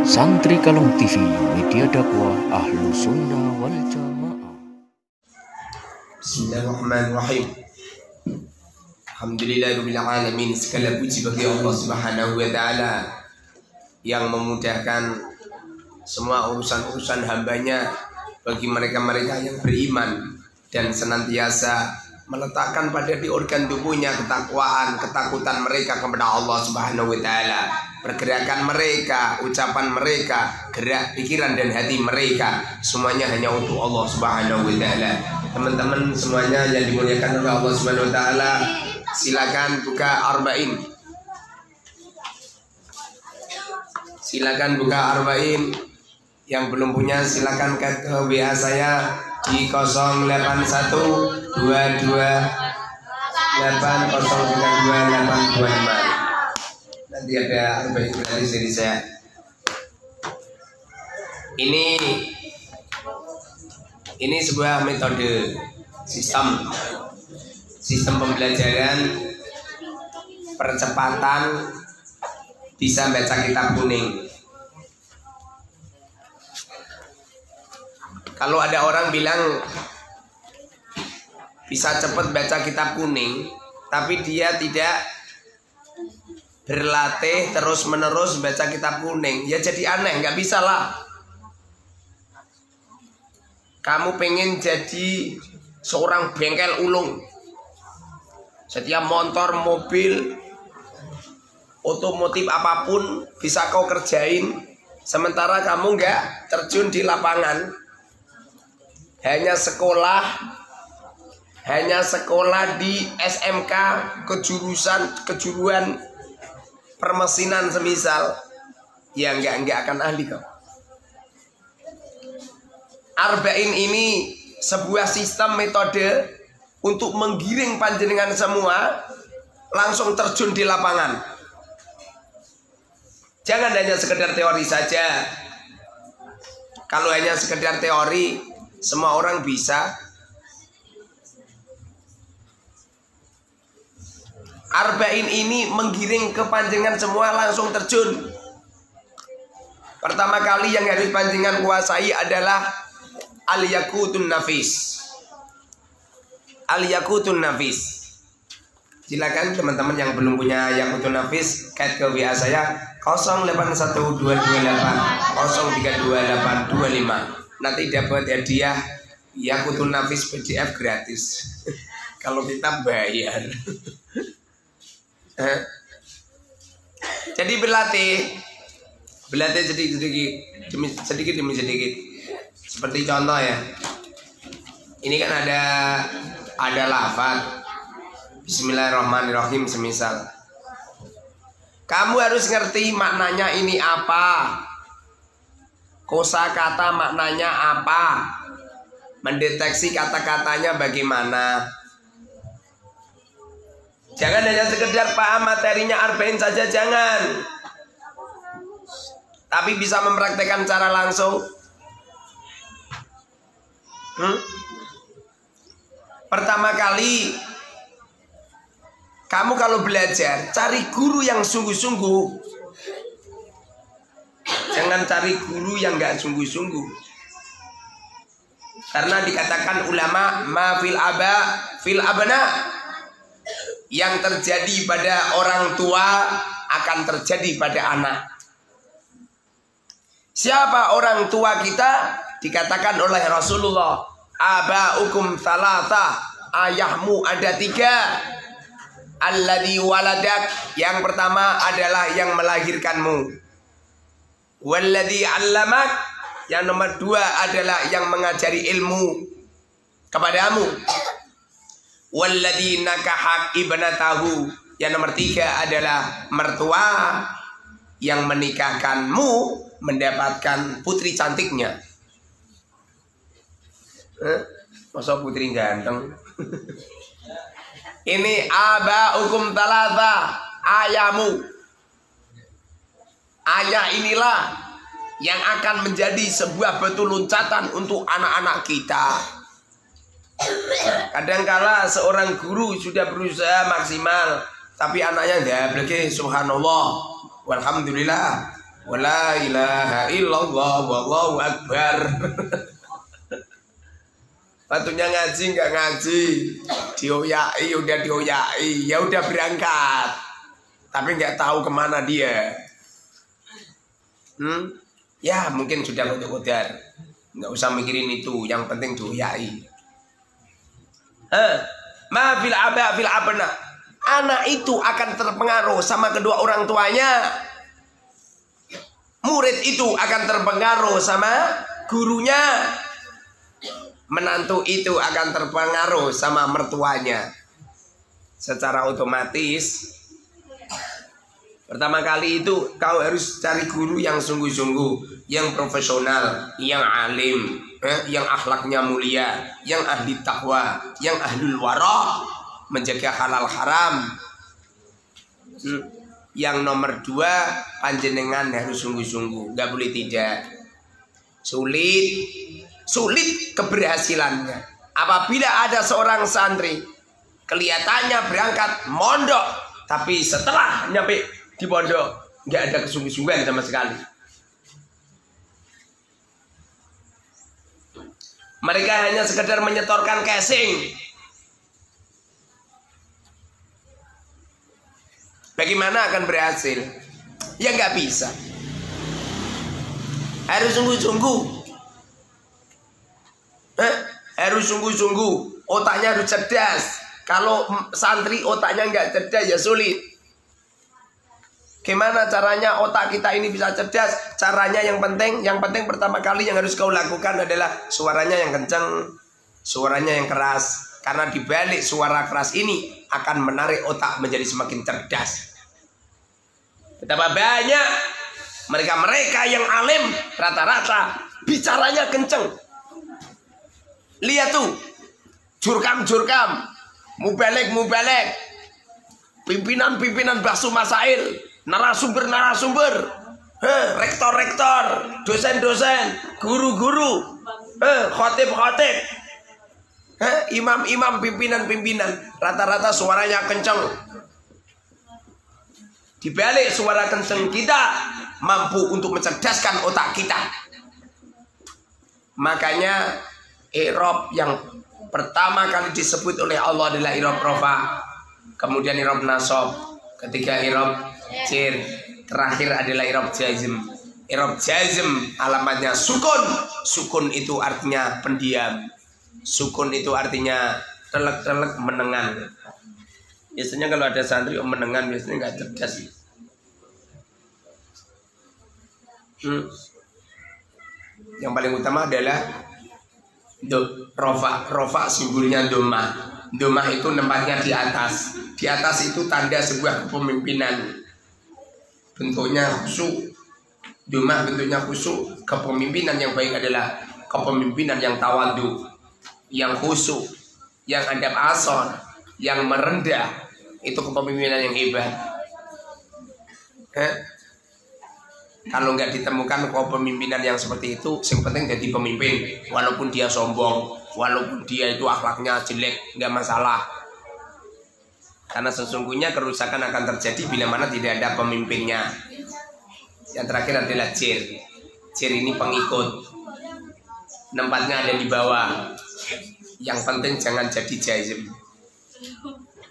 Santri Kalong TV, media dakwah ahlu sunnah wal jamaah. Bismillahirrahmanirrahim. Alhamdulillahirabbil alamin. Segala puji bagi Allah Subhanahu wa taala yang memudahkan semua urusan-urusan hambanya bagi mereka-mereka yang beriman dan senantiasa meletakkan pada di organ tubuhnya ketakwaan, ketakutan mereka kepada Allah Subhanahu wa taala. Pergerakan mereka, ucapan mereka, gerak pikiran dan hati mereka semuanya hanya untuk Allah Subhanahu wa taala. Teman-teman semuanya yang dimuliakan oleh Allah Subhanahu wa taala, silakan buka arba'in. Silakan buka arba'in. Yang belum punya silakan ke WA saya di 08122803225. Nanti ada arba'in gratis dari saya. Ini sebuah metode sistem pembelajaran percepatan bisa baca kitab kuning. Kalau ada orang bilang bisa cepat baca kitab kuning, tapi dia tidak berlatih terus-menerus baca kitab kuning, ya jadi aneh, nggak bisa lah. Kamu pengen jadi seorang bengkel ulung, setiap motor, mobil, otomotif apapun bisa kau kerjain, sementara kamu nggak terjun di lapangan, hanya sekolah di SMK kejuruan permesinan semisal, ya nggak akan ahli kau. Arba'in ini sebuah sistem metode untuk menggiring panjenengan semua langsung terjun di lapangan. Jangan hanya sekedar teori saja. Kalau hanya sekedar teori, semua orang bisa. Arba'in ini menggiring ke panjenengan semua langsung terjun. Pertama kali yang harus panjenengan kuasai adalah al-yaqutun nafis. Al-yaqutun nafis. Silakan teman-teman yang belum punya yaqutun nafis, ke WA saya 081228032825. Nanti dapat hadiah yaqutun nafis PDF gratis. Kalau kita bayar. Jadi berlatih sedikit demi sedikit. Seperti contoh ya, ini kan ada lafaz Bismillahirrahmanirrahim semisal. Kamu harus ngerti maknanya ini apa, kosakata maknanya apa, mendeteksi kata-katanya bagaimana. Jangan hanya sekedar paham materinya arba'in saja, jangan. Tapi bisa mempraktekkan cara langsung. Pertama kali, kamu kalau belajar, cari guru yang sungguh-sungguh. Jangan cari guru yang gak sungguh-sungguh. Karena dikatakan ulama, ma fil abna. Yang terjadi pada orang tua akan terjadi pada anak. Siapa orang tua kita? Dikatakan oleh Rasulullah, abaukum thalatha, ayahmu ada 3. Alladhi waladak, yang pertama adalah yang melahirkanmu. Walladhi allamak, yang nomor 2 adalah yang mengajari ilmu kepadamu. Walladhi nakahak ibnatahu, yang nomor 3 adalah mertua yang menikahkanmu mendapatkan putri cantiknya. Masa putri ganteng? Ini abaukum talatha, ayahmu. Ayah inilah yang akan menjadi sebuah batu loncatan untuk anak-anak kita. Kadangkala seorang guru sudah berusaha maksimal, tapi anaknya tidak, subhanallah, walhamdulillah, Wala ilaha illallah wallahu akbar. Batunya ngaji nggak ngaji, dioyai udah dioyai, ya udah berangkat, tapi nggak tahu kemana dia. Ya mungkin sudah kodar, nggak usah mikirin itu, yang penting dioyai. Ma fil aba fil abna, anak itu akan terpengaruh sama kedua orang tuanya. Murid itu akan terpengaruh sama gurunya. Menantu itu akan terpengaruh sama mertuanya. Secara otomatis, pertama kali itu kau harus cari guru yang sungguh-sungguh, yang profesional, yang alim, yang akhlaknya mulia, yang ahli takwa, yang ahlul wara, menjaga halal haram. Yang nomor 2, panjenengan harus sungguh-sungguh, nggak boleh tidak. Sulit keberhasilannya apabila ada seorang santri kelihatannya berangkat mondok, tapi setelah nyampe di pondok nggak ada kesungguh-sungguhan sama sekali. Mereka hanya sekedar menyetorkan casing. Bagaimana akan berhasil? Ya nggak bisa. Harus sungguh-sungguh. Harus sungguh-sungguh, otaknya harus cerdas. Kalau santri otaknya nggak cerdas ya sulit. Gimana caranya otak kita ini bisa cerdas? Caranya yang penting pertama kali yang harus kau lakukan adalah suaranya yang kencang, suaranya yang keras. Karena dibalik suara keras ini akan menarik otak menjadi semakin cerdas. Betapa banyak mereka yang alim rata-rata bicaranya kencang. Lihat tuh, jurkam, mubalek, pimpinan bahsu masail, narasumber, rektor, dosen, guru, khotib, imam, pimpinan, rata-rata suaranya kencang. Di balik suara kencang kita mampu untuk mencerdaskan otak kita. Makanya i'rab yang pertama kali disebut oleh Allah adalah i'rab rafa, kemudian i'rab nasab, ketiga i'rab jar, terakhir adalah i'rab jazm. I'rab jazm alamatnya sukun. Sukun itu artinya pendiam. Sukun itu artinya relek menengan. Biasanya kalau ada santri menengan biasanya nggak cerdas. Yang paling utama adalah rofa simbolnya domah. Domah itu tempatnya di atas. Di atas itu tanda sebuah kepemimpinan. Bentuknya khusyuk. Domah bentuknya khusyuk. Kepemimpinan yang baik adalah kepemimpinan yang tawadhu, yang khusyuk, yang adab asor, yang merendah. Itu kepemimpinan yang hebat. Kalau nggak ditemukan kepemimpinan yang seperti itu, yang penting jadi pemimpin, walaupun dia sombong, walaupun dia itu akhlaknya jelek, nggak masalah. Karena sesungguhnya kerusakan akan terjadi bila mana tidak ada pemimpinnya. Yang terakhir adalah jir. Jir ini pengikut. Tempatnya ada di bawah. Yang penting jangan jadi jazm.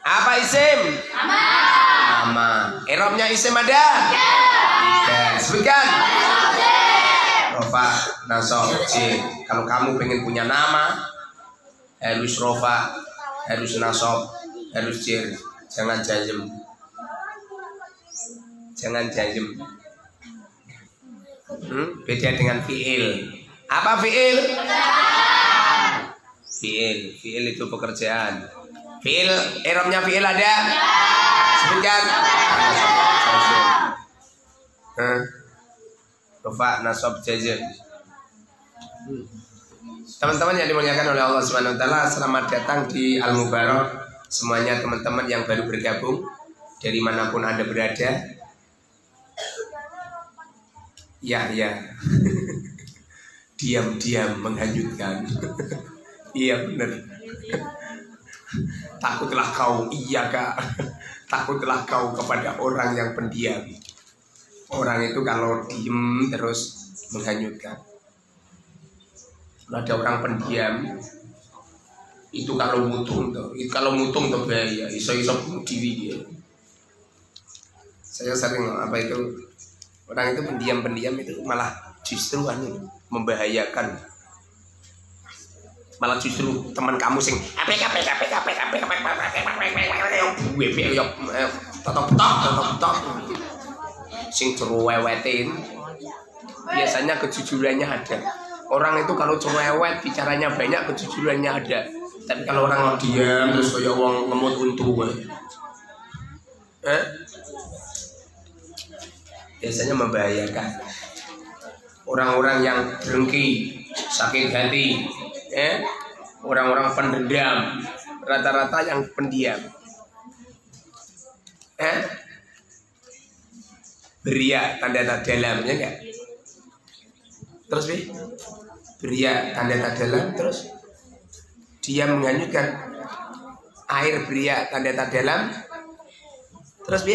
Apa isim? Nama. I'rabnya isim ada? Ya, sebutkan. Rofa, nasab, jir. Kalau kamu pengen punya nama, harus rofa, harus nasab, harus jir. Jangan jazm. Jangan jazm. Beda dengan fi'il. Apa fi'il? Fi'il itu pekerjaan. Fi'il, i'rabnya fi'il ada? Sebutkan. Rofa, nasab, jazm. Teman-teman yang dimuliakan oleh Allah Subhanahu wa taala, selamat datang di Al Mubarak. Semuanya teman-teman yang baru bergabung dari manapun Anda berada. Ya. Diam-diam menghanyutkan. Iya benar. Takutlah kau, iya kak. Takutlah kau kepada orang yang pendiam. Orang itu kalau diem terus menghanyutkan. Ada orang pendiam itu kalau mutung tuh bahaya, iso bunuh diri dia. Saya sering itu orang itu pendiam itu malah justru membahayakan. Malah justru teman kamu sing sing ceruwewetin, biasanya kejujurannya ada. Orang itu kalau cerewet bicaranya banyak, kejujurannya ada. Tapi kalau orang diam terus kayak wong ngemut untu, biasanya membahayakan. Orang-orang yang dengki, sakit hati, orang-orang pendendam, rata-rata yang pendiam. Beria tanda tak dalamnya enggak? Terus beria tanda tak dalam, terus dia menghanyutkan. Air beria tanda tak dalam, terus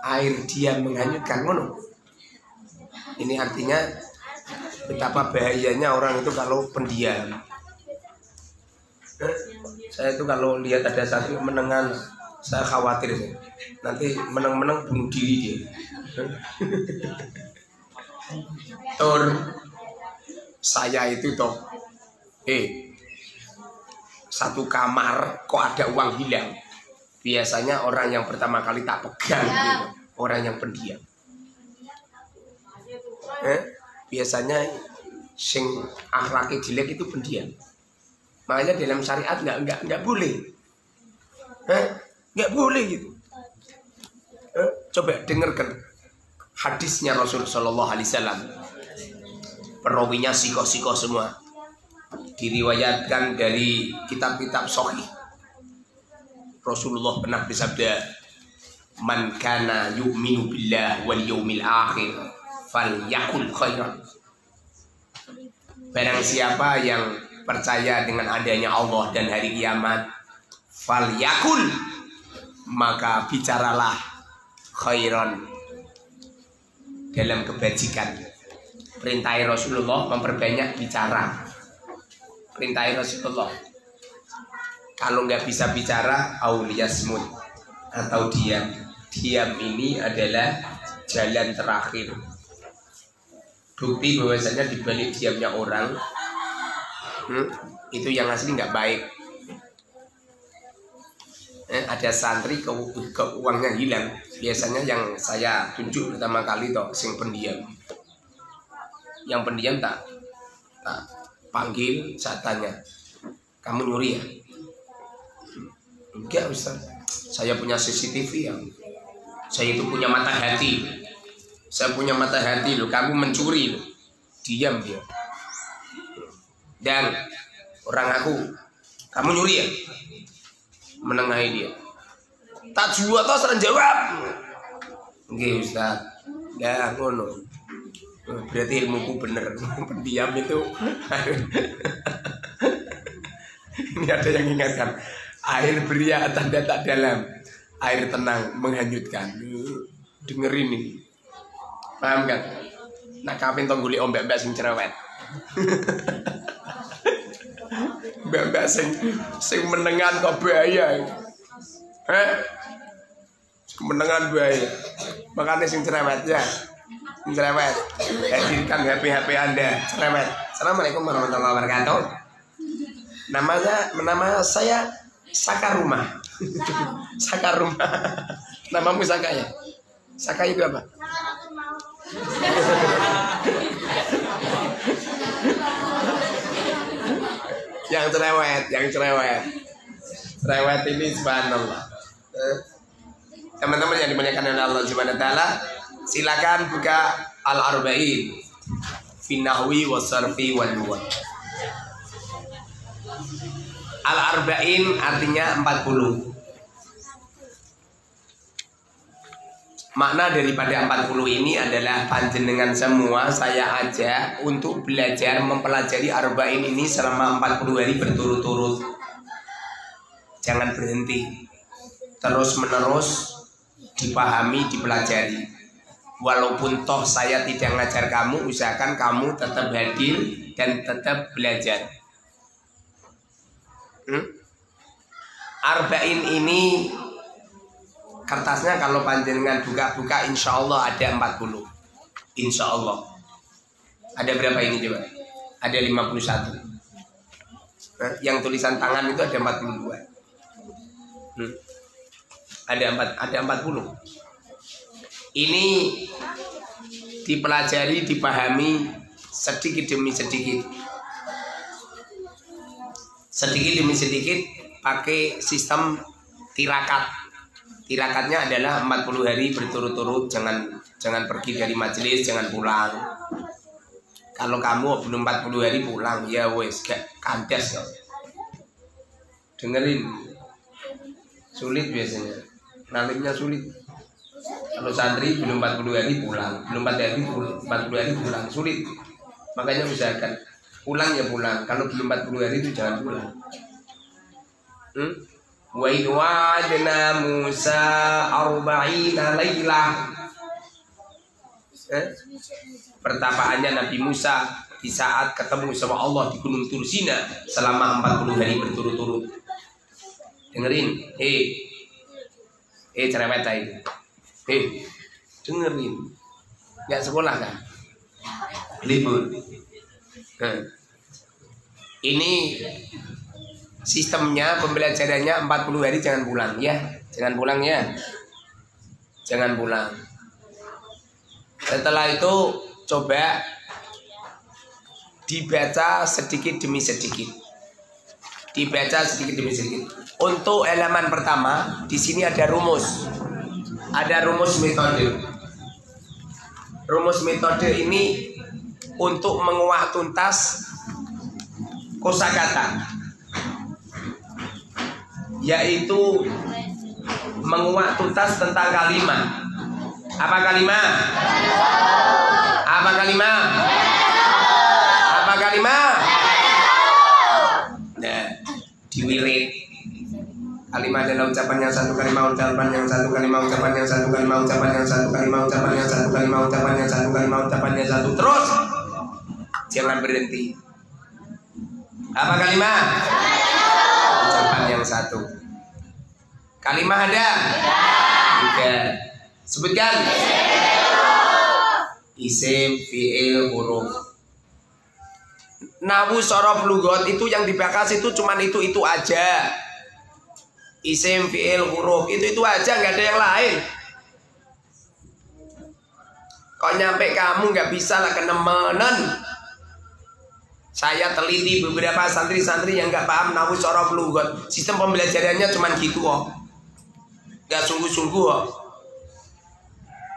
air dia menghanyutkan. Ini artinya betapa bahayanya orang itu kalau pendiam. Saya itu kalau lihat ada satu menengan, saya khawatir nanti menang-menang bunuh diri dia. Saya itu toh satu kamar kok ada uang hilang. Biasanya orang yang pertama kali tak pegang gitu, orang yang pendiam. Biasanya sing akhlaknya jelek itu pendiam. Makanya dalam syariat nggak boleh, nggak boleh gitu. Coba dengarkan hadisnya Rasul Shallallahu Alaihi Wasallam. Perawinya sikoh-sikoh semua. Diriwayatkan dari kitab-kitab sahih. Rasulullah pernah bersabda, "Man kana yu'minu billah wal yawmil akhir falyakul khairan." Barang siapa yang percaya dengan adanya Allah dan hari kiamat, falyakul, maka bicaralah khairan, dalam kebajikan. Perintah Rasulullah memperbanyak bicara. Perintah Rasulullah. Kalau nggak bisa bicara, auliyasmut, atau diam. Diam ini adalah jalan terakhir. Bukti bahwasanya dibalik diamnya orang itu yang asli nggak baik. Ada santri ke uangnya hilang. Biasanya yang saya tunjuk pertama kali toh sing pendiam. Yang pendiam tak panggil, saya tanya, "Kamu nyuri ya?" "Enggak Ustaz, saya punya CCTV ya. Saya itu punya mata hati. Saya punya mata hati loh, kamu mencuri loh." Diam dia. Dan orang aku, "Kamu nyuri ya?" Menengahi dia. "Tak jual toh, serang jawab." "Nggih Ustaz." Ya ngono. Berarti ilmuku bener. Pendiam itu. Ini ada yang ingatkan. Air beria tanda tak dalam, air tenang menghanyutkan. Dengerin ini. Paham kan? Nak kapin tongguli mbak-mbak sing cerewet. Mbak-mbak sing menengan kok bahaya. Menengan bahaya. Makanya sing cerewet ya. Cerewet. Hadirkan HP Anda. Cerewet. Assalamualaikum warahmatullahi wabarakatuh. Nama saya Saka Rumah. Saka Rumah. Namamu Saka ya? Saka itu apa? Yang cerewet. Cerewet ini subhanallah. Teman-teman yang dimuliakan oleh Allah Subhanahu wa taala, silakan buka Al-Arba'in fi nahwi wa sarfi wal lughat. Al-Arba'in artinya 40. Makna daripada 40 ini adalah panjenengan semua saya ajak untuk belajar mempelajari Arba'in ini selama 40 hari berturut-turut. Jangan berhenti. Terus menerus dipahami, dipelajari. Walaupun toh saya tidak ngajar kamu, usahakan kamu tetap hadir dan tetap belajar. Arba'in ini kertasnya kalau panjenengan buka-buka insya Allah ada 40. Insya Allah. Ada berapa ini coba? Ada 51. Yang tulisan tangan itu ada 42. Ada 40. Ini dipelajari, dipahami sedikit demi sedikit. Sedikit demi sedikit pakai sistem tirakat. Tirakatnya adalah 40 hari berturut-turut, jangan pergi dari majelis, jangan pulang. Kalau kamu belum 40 hari pulang, ya wes gak kandas kok. Dengerin. Sulit biasanya. Nalimnya sulit. Kalau santri belum 40 hari pulang, belum 40 hari pulang, sulit. Makanya usahakan pulang ya pulang. Kalau belum 40 hari itu jangan pulang. Wa idh wa'adna Musa 40 lailah. Pertapaannya Nabi Musa di saat ketemu sama Allah di Gunung Tursina selama 40 hari berturut-turut. Dengerin, cerewet aja. Dengerin. Nggak sekolah kan? Libur. Ini sistemnya, pembelajarannya 40 hari jangan pulang ya. Jangan pulang ya. Jangan pulang. Setelah itu coba dibaca sedikit demi sedikit. Dibaca sedikit demi sedikit. Untuk halaman pertama di sini ada rumus. Ada rumus metode. Rumus metode ini untuk menguak tuntas kosakata, yaitu menguak tuntas tentang kalimat. Apa kalimat? Apa kalimat? Apa kalimat? Nah, diwirid. Kalimat adalah ucapan yang satu, kalimat ucapan yang satu, kalimat ucapan yang satu, kalimat ucapan yang satu, kalimat ucapan yang satu, kalimat ucapan yang satu, kalimat ucapan yang satu, terus jangan berhenti. Apa kalimat? Ucapan yang satu. Kalimat ada? Tiga. Sebutkan. Isim, fi'il, huruf. Nahwu, shorof, lugot itu yang dibahas itu cuman itu aja. Isim, fi'il, huruf itu aja, nggak ada yang lain. Kok nyampe kamu nggak bisa lah kenemenan. Saya teliti beberapa santri-santri yang nggak paham nahwu, shorof, lugot. Sistem pembelajarannya cuman gitu kok. Nggak sungguh-sungguh kok.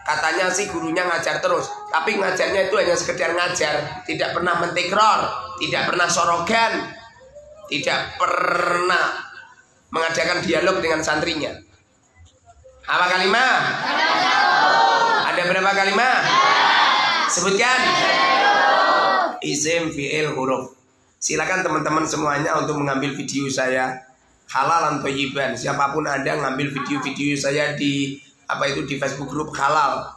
Katanya sih gurunya ngajar terus, tapi ngajarnya itu hanya sekedar ngajar, tidak pernah mentikror, tidak pernah sorogan, tidak pernah mengadakan dialog dengan santrinya. Apa kalimat? Ada berapa kalimat? Sebutkan. Isim, fi'il, huruf. Silakan teman-teman semuanya untuk mengambil video saya halal atau thayyiban. Siapapun Anda ngambil video-video saya di di Facebook grup halal.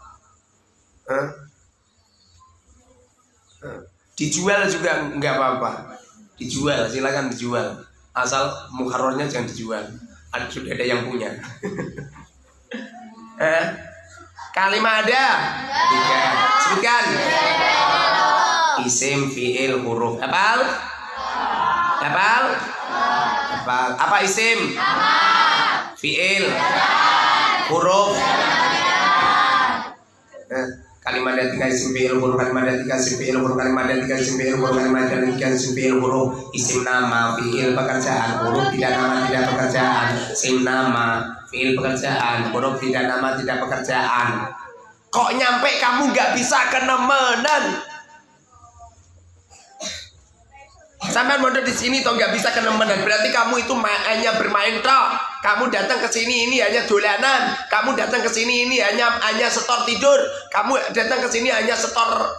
Dijual juga nggak apa-apa. Dijual, silakan dijual. Asal muharrarnya jangan dijual. Sudah ada yang punya. Kalimat ada? Tiga. Sebutkan. Isim, fi'il, huruf. Hafal? Hafal? Hafal. Apa isim? Fi'il. Huruf. Kalimat ada 3 isim fi'il huruf, kalimat ada 3 isim fi'il huruf, kalimat ada 3 isim fi'il huruf, kalimat ada 3 isim fi'il huruf. Isim nama, fi'il pekerjaan, huruf tidak nama tidak pekerjaan. Isim nama, fi'il pekerjaan, huruf tidak nama tidak pekerjaan. Kok nyampe kamu nggak bisa kenemenan? Sampai mondok di sini toh nggak bisa kenemenan, berarti kamu itu hanya bermain toh. Kamu datang ke sini ini hanya dolanan. Kamu datang ke sini ini hanya setor tidur. Kamu datang ke sini hanya setor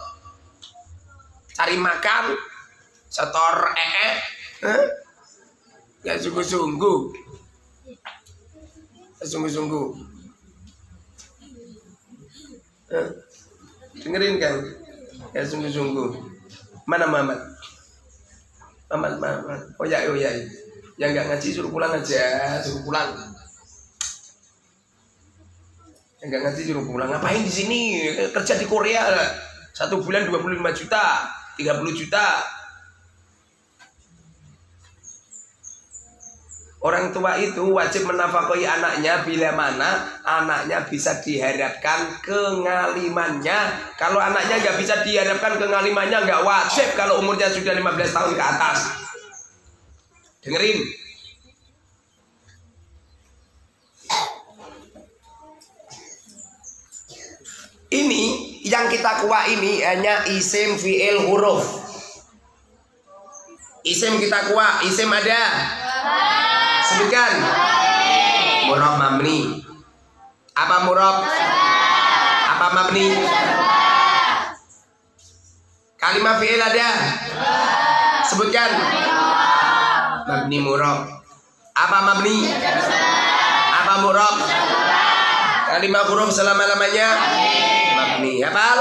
cari makan, setor Nggak sungguh-sungguh. Sungguh-sungguh. Dengerin kan? Ya sungguh-sungguh. Mana Mamat? Mamat. Oh ya. Yang nggak ngaji suruh pulang aja, suruh pulang. Yang nggak ngaji suruh pulang. Ngapain di sini? Kerja di Korea 1 bulan 25 juta, 30 juta. Orang tua itu wajib menafkahi anaknya bila mana anaknya bisa diharapkan kengalimannya. Kalau anaknya nggak bisa diharapkan kengalimannya, nggak wajib kalau umurnya sudah 15 tahun ke atas. Dengerin. Ini yang kita kuak ini hanya isim, fi'il, huruf. Isim kita kuak, isim ada. Sebutkan. Murab mabni. Apa murab? Apa mabni? Kalimat fi'il ada. Sebutkan. Mabni murab. Apa mabni? Apa murab? Kalimat huruf selama-lamanya mabni. Hafal?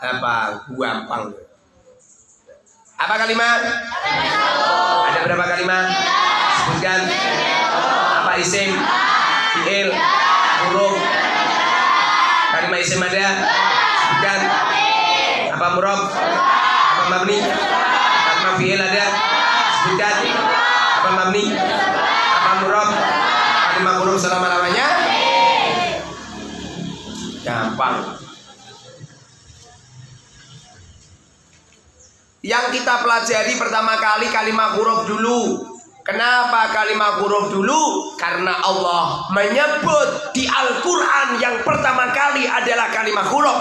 Hafal. Gampang. Apa kalimat? Ada berapa kalimat? Sebutkan. Apa isim? Fi'il? Huruf? Kalimat isim ada? Sebutkan. Apa murab? Apa mabni? Kalimat fi'il ada? Sebutkan. Apa mabni? Apa murab? Kalimat huruf selama-lamanya? Gampang. Yang kita pelajari pertama kali kalimat huruf dulu. Kenapa kalimat huruf dulu? Karena Allah menyebut di Al-Quran yang pertama kali adalah kalimat huruf.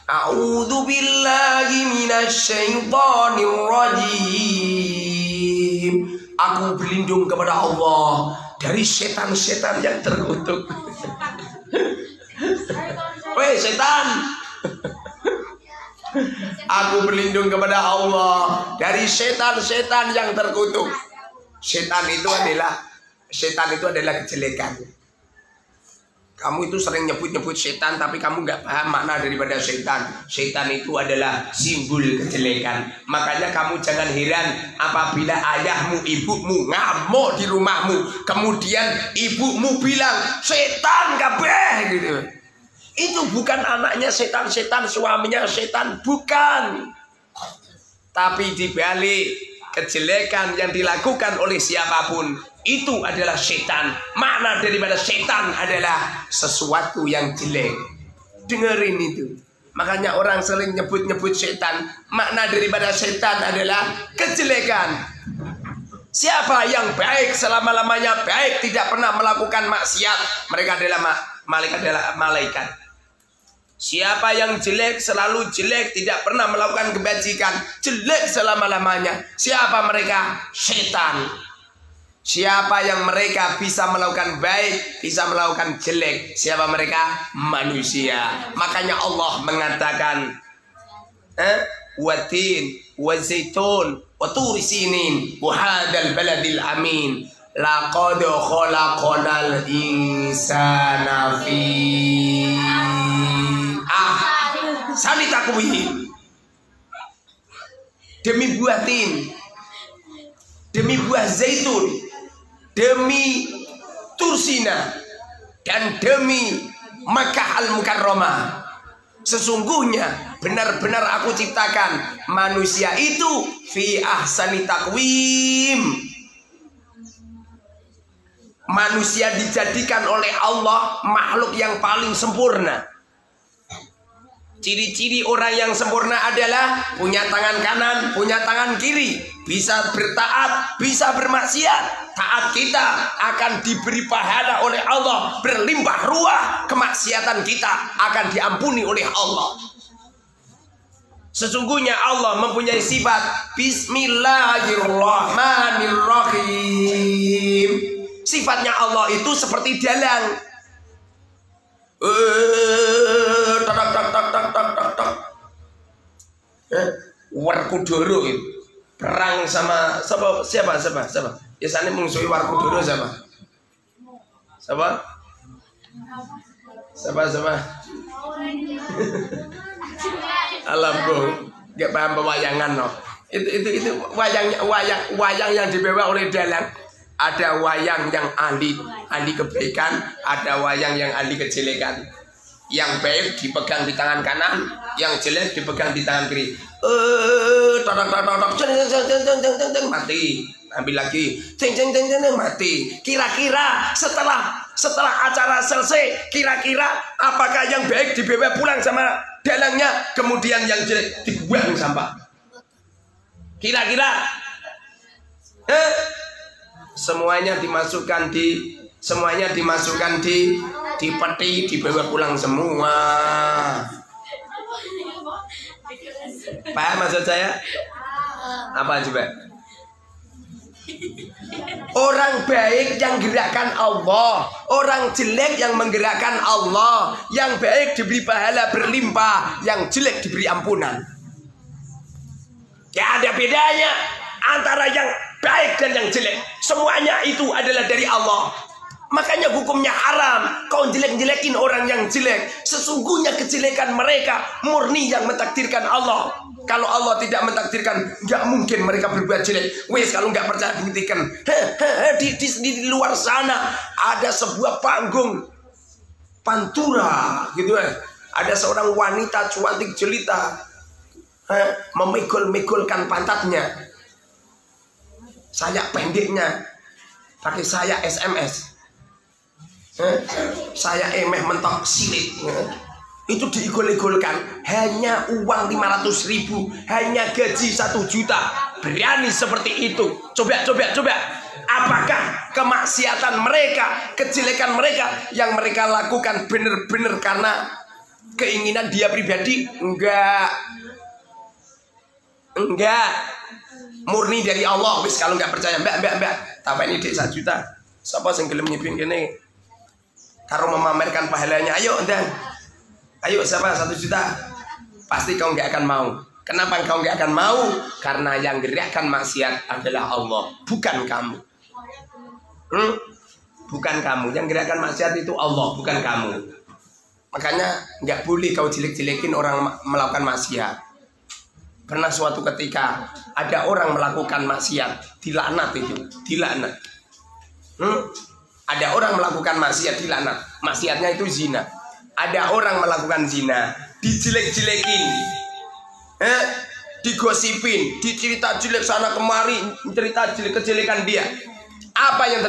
A'udzu billahi minasyaitonir rajim. Aku berlindung kepada Allah dari setan-setan yang terkutuk. Woi setan, aku berlindung kepada Allah dari setan-setan yang terkutuk. Setan itu adalah kejelekan. Kamu itu sering nyebut-nyebut setan, tapi kamu nggak paham makna daripada setan. Setan itu adalah simbol kejelekan. Makanya kamu jangan heran apabila ayahmu, ibumu ngamuk di rumahmu, kemudian ibumu bilang setan kabeh gitu. Itu bukan anaknya setan-setan, suaminya setan, bukan. Tapi dibalik kejelekan yang dilakukan oleh siapapun, itu adalah setan. Makna daripada setan adalah sesuatu yang jelek. Dengerin itu. Makanya orang sering nyebut-nyebut setan. Makna daripada setan adalah kejelekan. Siapa yang baik selama-lamanya baik, tidak pernah melakukan maksiat, mereka adalah malaikat. Siapa yang jelek selalu jelek, tidak pernah melakukan kebajikan, jelek selama-lamanya. Siapa mereka? Setan. Siapa yang mereka bisa melakukan baik, bisa melakukan jelek? Siapa mereka? Manusia. Makanya Allah mengatakan, watin, wazaitun, waturi sinin, wahadal baladil amin. Laqad khalaqnal insana fi sani takwim. Demi buah tin, demi buah zaitun, demi tursina, dan demi Makkah al-Mukarramah, sesungguhnya benar-benar aku ciptakan manusia itu fi ahsani takwim. Manusia dijadikan oleh Allah makhluk yang paling sempurna. Ciri-ciri orang yang sempurna adalah punya tangan kanan, punya tangan kiri, bisa bertaat, bisa bermaksiat. Taat kita akan diberi pahala oleh Allah, berlimpah ruah. Kemaksiatan kita akan diampuni oleh Allah. Sesungguhnya Allah mempunyai sifat Bismillahirrahmanirrahim. Sifatnya Allah itu seperti dalang. Werkudara itu perang sama siapa? Biasanya mungsuhi Werkudara siapa? Siapa? Siapa? Alam bung, gak paham pewayangan no. Itu wayang yang dibawa oleh dalang. Ada wayang yang ahli kebaikan, ada wayang yang ahli kejelekan. Yang baik dipegang di tangan kanan, yang jelek dipegang di tangan kiri. Mati. Ambil lagi, mati. Kira-kira setelah acara selesai, kira-kira apakah yang baik dibawa pulang sama dalangnya, kemudian yang jelek dibuang sampah? Kira-kira, semuanya dimasukkan di peti, dibawa pulang semua. Paham maksud saya? Apa coba? Orang baik yang gerakkan Allah, orang jelek yang menggerakkan Allah. Yang baik diberi pahala berlimpah, yang jelek diberi ampunan. Ya ada bedanya antara yang baik dan yang jelek. Semuanya itu adalah dari Allah. Makanya hukumnya haram kau jelek-jelekin orang yang jelek. Sesungguhnya kejelekan mereka murni yang mentakdirkan Allah. Kalau Allah tidak mentakdirkan, nggak mungkin mereka berbuat jelek. Wes, kalau nggak percaya buktikan. Di luar sana ada sebuah panggung pantura, gitu ya. Ada seorang wanita cantik jelita, memikul-mikulkan pantatnya. Saya pendeknya, pakai saya SMS. Saya emeh mentok silit. Itu diigol-igolkan. Hanya uang 500.000, hanya gaji 1 juta. Berani seperti itu. Coba. Apakah kemaksiatan mereka, kejelekan mereka yang mereka lakukan benar-benar karena keinginan dia pribadi? Enggak. Murni dari Allah. Wis, kalau nggak percaya, mbak, tapi ini dek 1 juta. Siapa yang gelem nyipin kene? Karo memamerkan pahalanya, ayo siapa 1 juta? Pasti kau nggak akan mau. Kenapa kau nggak akan mau? Karena yang gerakkan maksiat adalah Allah, bukan kamu. Bukan kamu. Yang gerakkan maksiat itu Allah, bukan kamu. Makanya nggak boleh kau jelek-jelekin orang melakukan maksiat. Pernah suatu ketika ada orang melakukan maksiat, dilaknat itu, dilaknat. Ada orang melakukan maksiat, dilaknat. Maksiatnya itu zina. Ada orang melakukan zina, dijelek-jelekin, digosipin, dicerita jelek sana kemari, cerita jelek kejelekan dia. Apa yang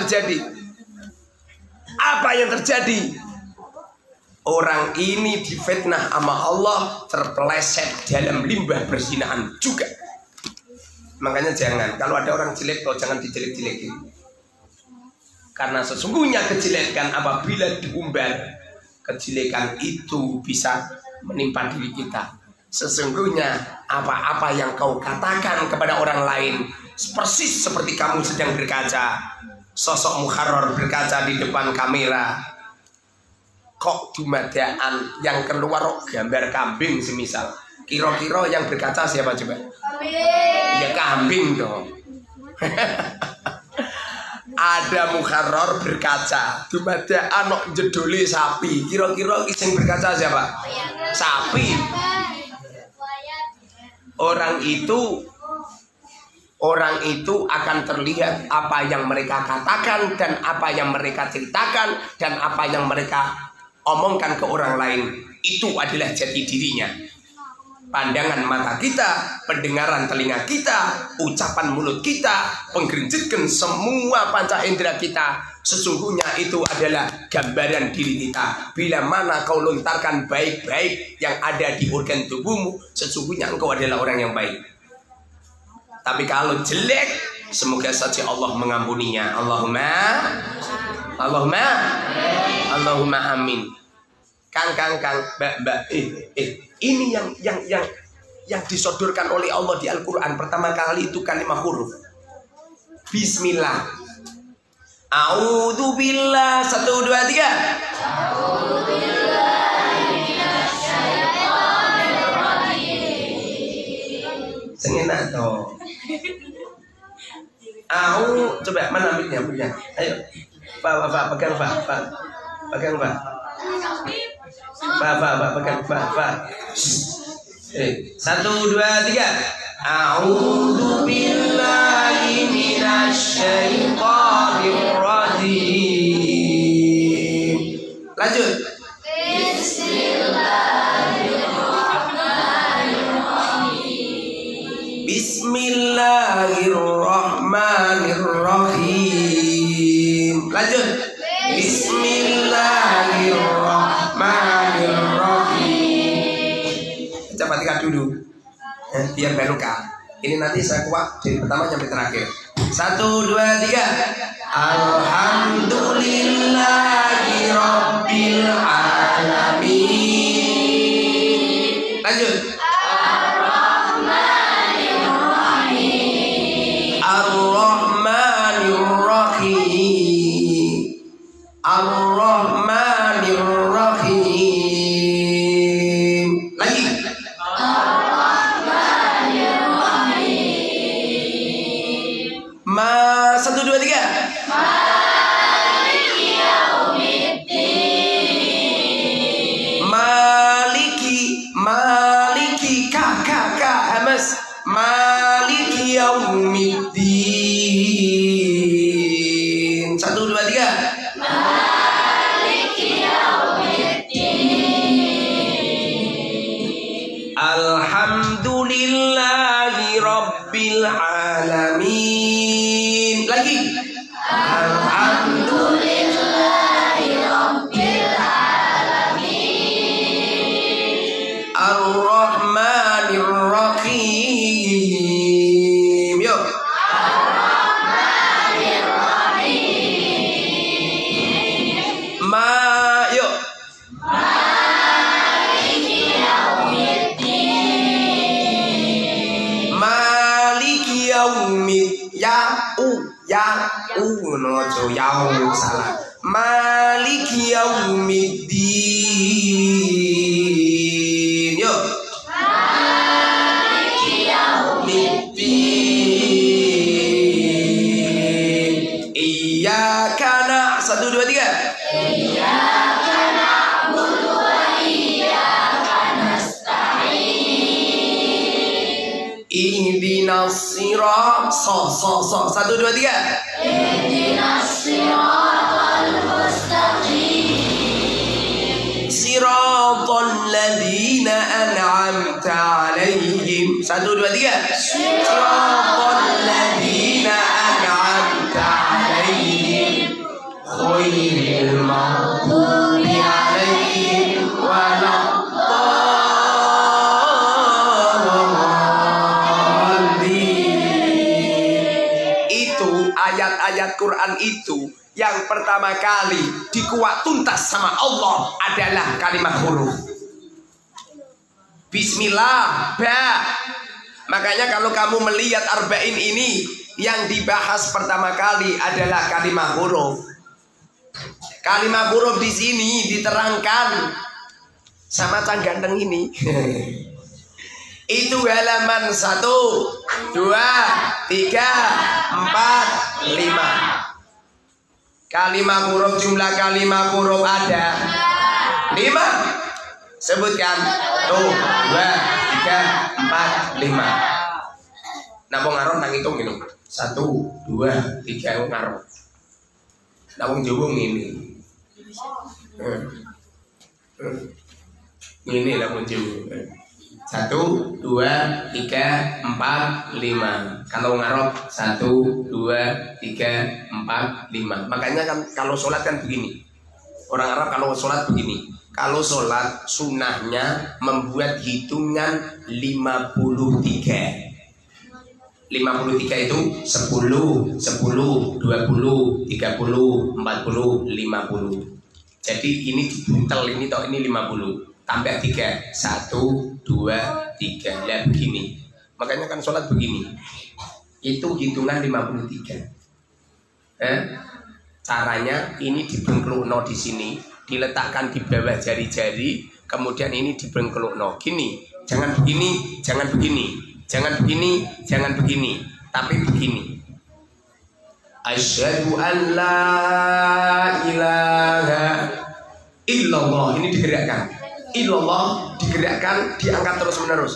terjadi? Orang ini difitnah sama Allah, terpeleset dalam limbah perzinahan juga. Makanya jangan, kalau ada orang jelek, kau jangan dijelek-jelekin. Karena sesungguhnya kejelekan apabila diumbar, kejelekan itu bisa menimpa diri kita. Sesungguhnya apa-apa yang kau katakan kepada orang lain, persis seperti kamu sedang berkaca. Sosok Muharrar berkaca di depan kamera. Kok dumadaan yang keluar gambar kambing semisal. Kira-kira yang berkaca siapa coba? Kambing. Ya kambing dong. Ada Muharrar berkaca, dumadaan nok jedole sapi. Kira-kira sing berkaca siapa? Sapi. Orang itu akan terlihat apa yang mereka katakan dan apa yang mereka ceritakan dan apa yang mereka omongkan ke orang lain. Itu adalah jati dirinya. Pandangan mata kita, pendengaran telinga kita, ucapan mulut kita, penggerinjitkan semua panca indera kita. Sesungguhnya itu adalah gambaran diri kita. Bila mana kau lontarkan baik-baik yang ada di organ tubuhmu, sesungguhnya engkau adalah orang yang baik. Tapi kalau jelek, semoga saja Allah mengampuninya. Allahumma amin. Kang, mbak, ini yang disodorkan oleh Allah di Al-Quran pertama kali itu kalimat huruf. Bismillah. A'udzu billah. 1, 2, 3. A'udzu billahi minasyaitonir rajim. Sengenak toh. Coba mana ambilnya. Ayo. Pak, pegang Pak. Pegang Pak. Pak, pegang Pak. 1, 2, 3. A'udzu billahi minasyaitonir rajim. Lanjut. Bismillahirrahmanirrahim. Lanjut. Bismillahirrahmanirrahim. Baca Fatihah dulu. Biar barokah. Ini nanti saya kuat dari pertama sampai terakhir. 1, 2, 3. Alhamdulillahi rabbil alamin. Lanjut. Ar-Rahmanir-Rahim. Lagi. Ar-Rahmanir-Rahim. 1, 2, 3. Maliki yaumiddin. Maliki ka Hamas. Maliki yaumiddin. 1, 2, 3. Alhamdulillahi rabbil alamin. Lagi. Alhamdulillahi rabbil alamin. Ar-Rahmanir Rahim. Yuk. Ar-Rahmanir Rahim. Yuk. Salah. Maliki yaumiddin. Yuk. Maliki yaumiddin. Iyyaka na'budu. 1, 2, 3. Iyyaka na'budu wa iyyaka nasta'in. Ihdinas sirata. 1, 2, 3. Ihdinas siratal mustaqim. Siratal ladzina an'amta 'alaihim. 1, 2, 3. Siratal ladzina an'amta 'alaihim. Ghairil maghdubi 'alaihim waladdallin. Itu ayat-ayat Quran itu yang pertama kali dikuat tuntas sama Allah adalah kalimat huruf. Bismillah, ba. Makanya kalau kamu melihat arba'in ini yang dibahas pertama kali adalah kalimat huruf. Kalimat huruf di sini diterangkan sama Cang Ganteng ini. Itu halaman 1, 2, 3, 4, 5. Kalimat huruf, jumlah kalimat huruf ada 5. Sebutkan. 1, 2, 3, 4, 5. Nah, wong Arab nang hitung ini. 1, 2, 3 wong Arab. Nah, wong Jawa ngene. Ini lah wong Jawa. 1, 2, 3, 4, 5. Kalau ngarok 1, 2, 3, 4, 5. Makanya kan kalau sholat kan begini. Orang Arab kalau sholat begini. Kalau sholat sunnahnya membuat hitungan 53. 53 itu 10, 10, 20, 30, 40, 50. Jadi ini dibuntel ini toh ini 50. Tambah 3, 1, 2, 3. Lihat begini. Makanya kan sholat begini. Itu hitungan 53. Caranya ini dibengkelukno di sini, diletakkan di bawah jari-jari, kemudian ini dibengkelukno. Gini, jangan begini, jangan begini, jangan begini, jangan begini, tapi begini. Asyhadu an la illallah ini digerakkan. Illallah digerakkan, diangkat terus menerus.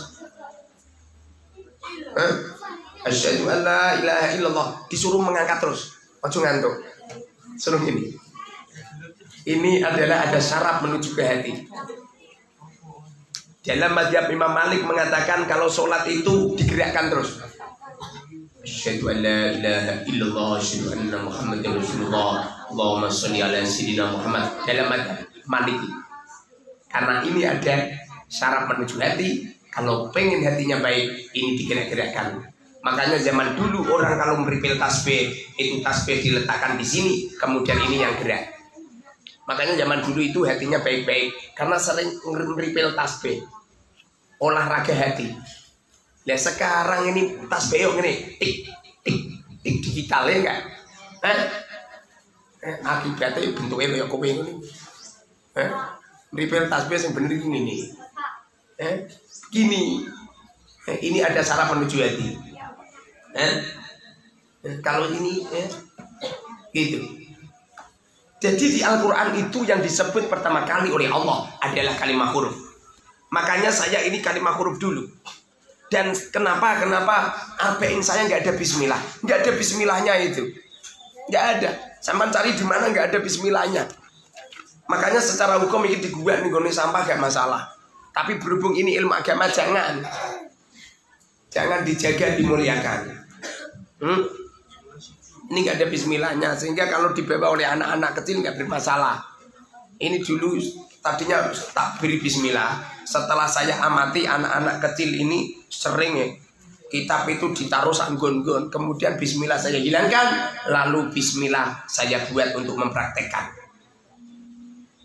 Asyhadu an la ilaha illallah disuruh mengangkat terus. Ojo ngantuk. Suruh gini. Ini adalah ada syarat menuju ke hati. Dalam mazhab Imam Malik mengatakan kalau sholat itu digerakkan terus. Asyhadu an la ilaha illallah asyhadu anna Muhammadar Rasulullah. Allahumma sholli ala sayyidina Muhammad. Dalam mazhab Maliki. Karena ini ada syarat menuju hati. Kalau pengen hatinya baik, ini digerak-gerakkan. Makanya zaman dulu orang kalau meripil tasbih, itu tasbih diletakkan di sini, kemudian ini yang gerak. Makanya zaman dulu itu hatinya baik-baik, karena sering meripil tasbih, olahraga hati. Nah sekarang ini tasbih ini tik tik tik digital ya enggak? Akibatnya bentuknya kayak kowe ini. Meripil tasbih yang bener ini nih. Gini, ini ada syarat menuju hati. Kalau ini, gitu. Jadi di Al-Quran itu yang disebut pertama kali oleh Allah adalah kalimat huruf. Makanya saya ini kalimat huruf dulu. Dan kenapa arba'in saya nggak ada bismillah, nggak ada bismillahnya itu, nggak ada. Sampai cari di mana nggak ada bismillahnya. Makanya secara hukum ini digugat nih goni sampah gak masalah. Tapi berhubung ini ilmu agama jangan dijaga, dimuliakan. Ini gak ada bismillahnya sehingga kalau dibawa oleh anak-anak kecil gak bermasalah. Ini dulu tadinya tak beri bismillah. Setelah saya amati anak-anak kecil ini sering ya kitab itu ditaruh sanggon-gon, kemudian bismillah saya hilangkan, lalu bismillah saya buat untuk mempraktekkan.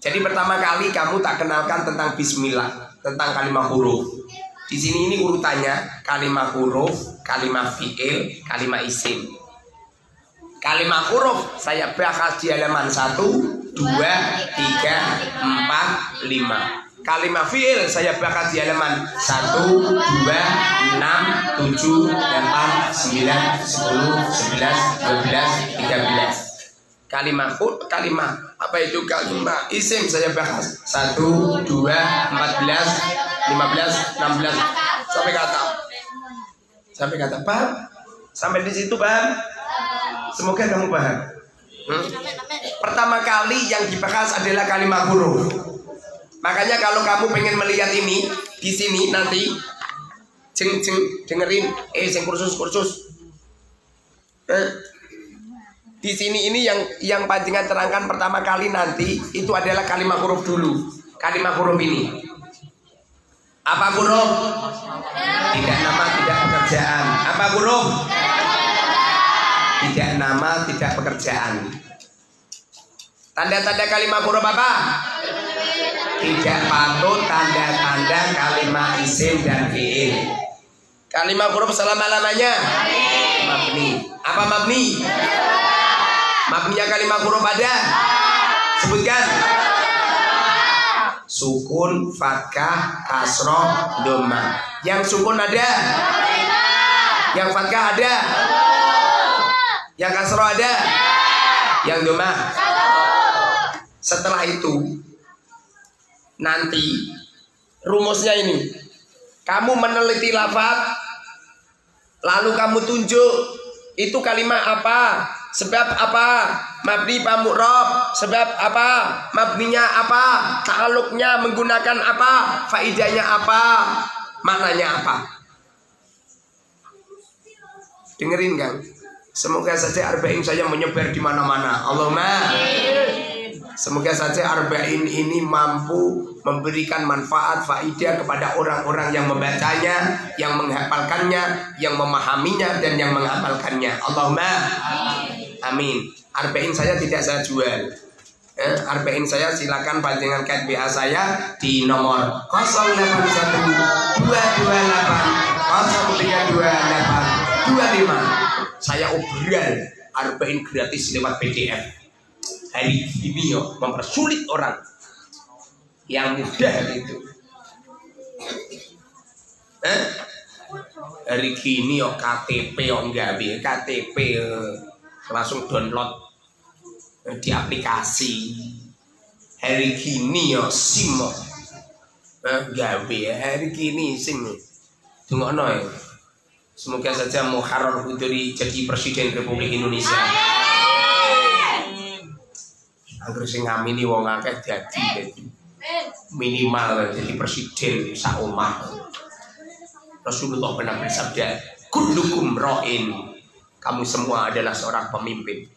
Jadi pertama kali kamu tak kenalkan tentang bismillah, tentang kalimat huruf. Di sini ini urutannya kalimat huruf, kalimat fi'il, kalimat isim. Kalimat huruf saya bahas di halaman 1, 2, 3, 4, 5. Kalimat fi'il saya bahas di halaman 1, 2, 6, 7, 8, 9, 10, 11, 12, 13. Kalimat apa itu kalimat isim saya bahas 1, 2, 14, 15, 16 sampai kata paham? Sampai di situ paham? Semoga kamu paham. Pertama kali yang dibahas adalah kalimat huruf. Makanya kalau kamu pengen melihat ini di sini nanti dengerin sing kursus. Di sini ini yang panjenengan terangkan pertama kali nanti itu adalah kalimat huruf dulu. Kalimat huruf ini. Apa huruf? Tidak nama, tidak pekerjaan. Apa huruf? Tidak nama, tidak pekerjaan. Tanda-tanda kalimat huruf apa? Tidak patut tanda-tanda kalimat isim dan fi'il. Kalimat huruf selama-lamanya mabni. Apa mabni? Mabninya kalimat huruf ada? Sebutkan. Sukun, fathah, kasroh, dhamma. Yang sukun ada? Yang fathah ada? Yang kasroh ada? Yang dhamma? Setelah itu nanti rumusnya ini. Kamu meneliti lafaz, lalu kamu tunjuk itu kalimat apa? Sebab apa? Mabni pa mu'rab. Sebab apa? Mabninya apa? Ta'alluqnya menggunakan apa? Faidahnya apa? Maknanya apa? Dengerin kan? Semoga saja arba'in saya menyebar di mana-mana. Allahumma. Semoga saja arba'in ini mampu memberikan manfaat faidah kepada orang-orang yang membacanya, yang menghafalkannya, yang memahaminya dan yang menghafalkannya. Allahumma. Amin. Arba'in saya tidak saya jual. Arba'in saya silakan panjenengan kat BA saya di nomor 081 228 0328 25. Saya obral arba'in gratis lewat PDF. Hari ini mempersulit orang yang mudah itu. Hari ini KTP enggak bi KTP langsung download di aplikasi. hari gini ya sim gawe hari gini sim tungokno ya. Semoga saja Muharrar Huduri jadi presiden Republik Indonesia. Agar sing ngamini wong akeh dadi minimal jadi presiden sak omah. Rasulullah pernah bersabda, kullukum ra'in, kamu semua adalah seorang pemimpin.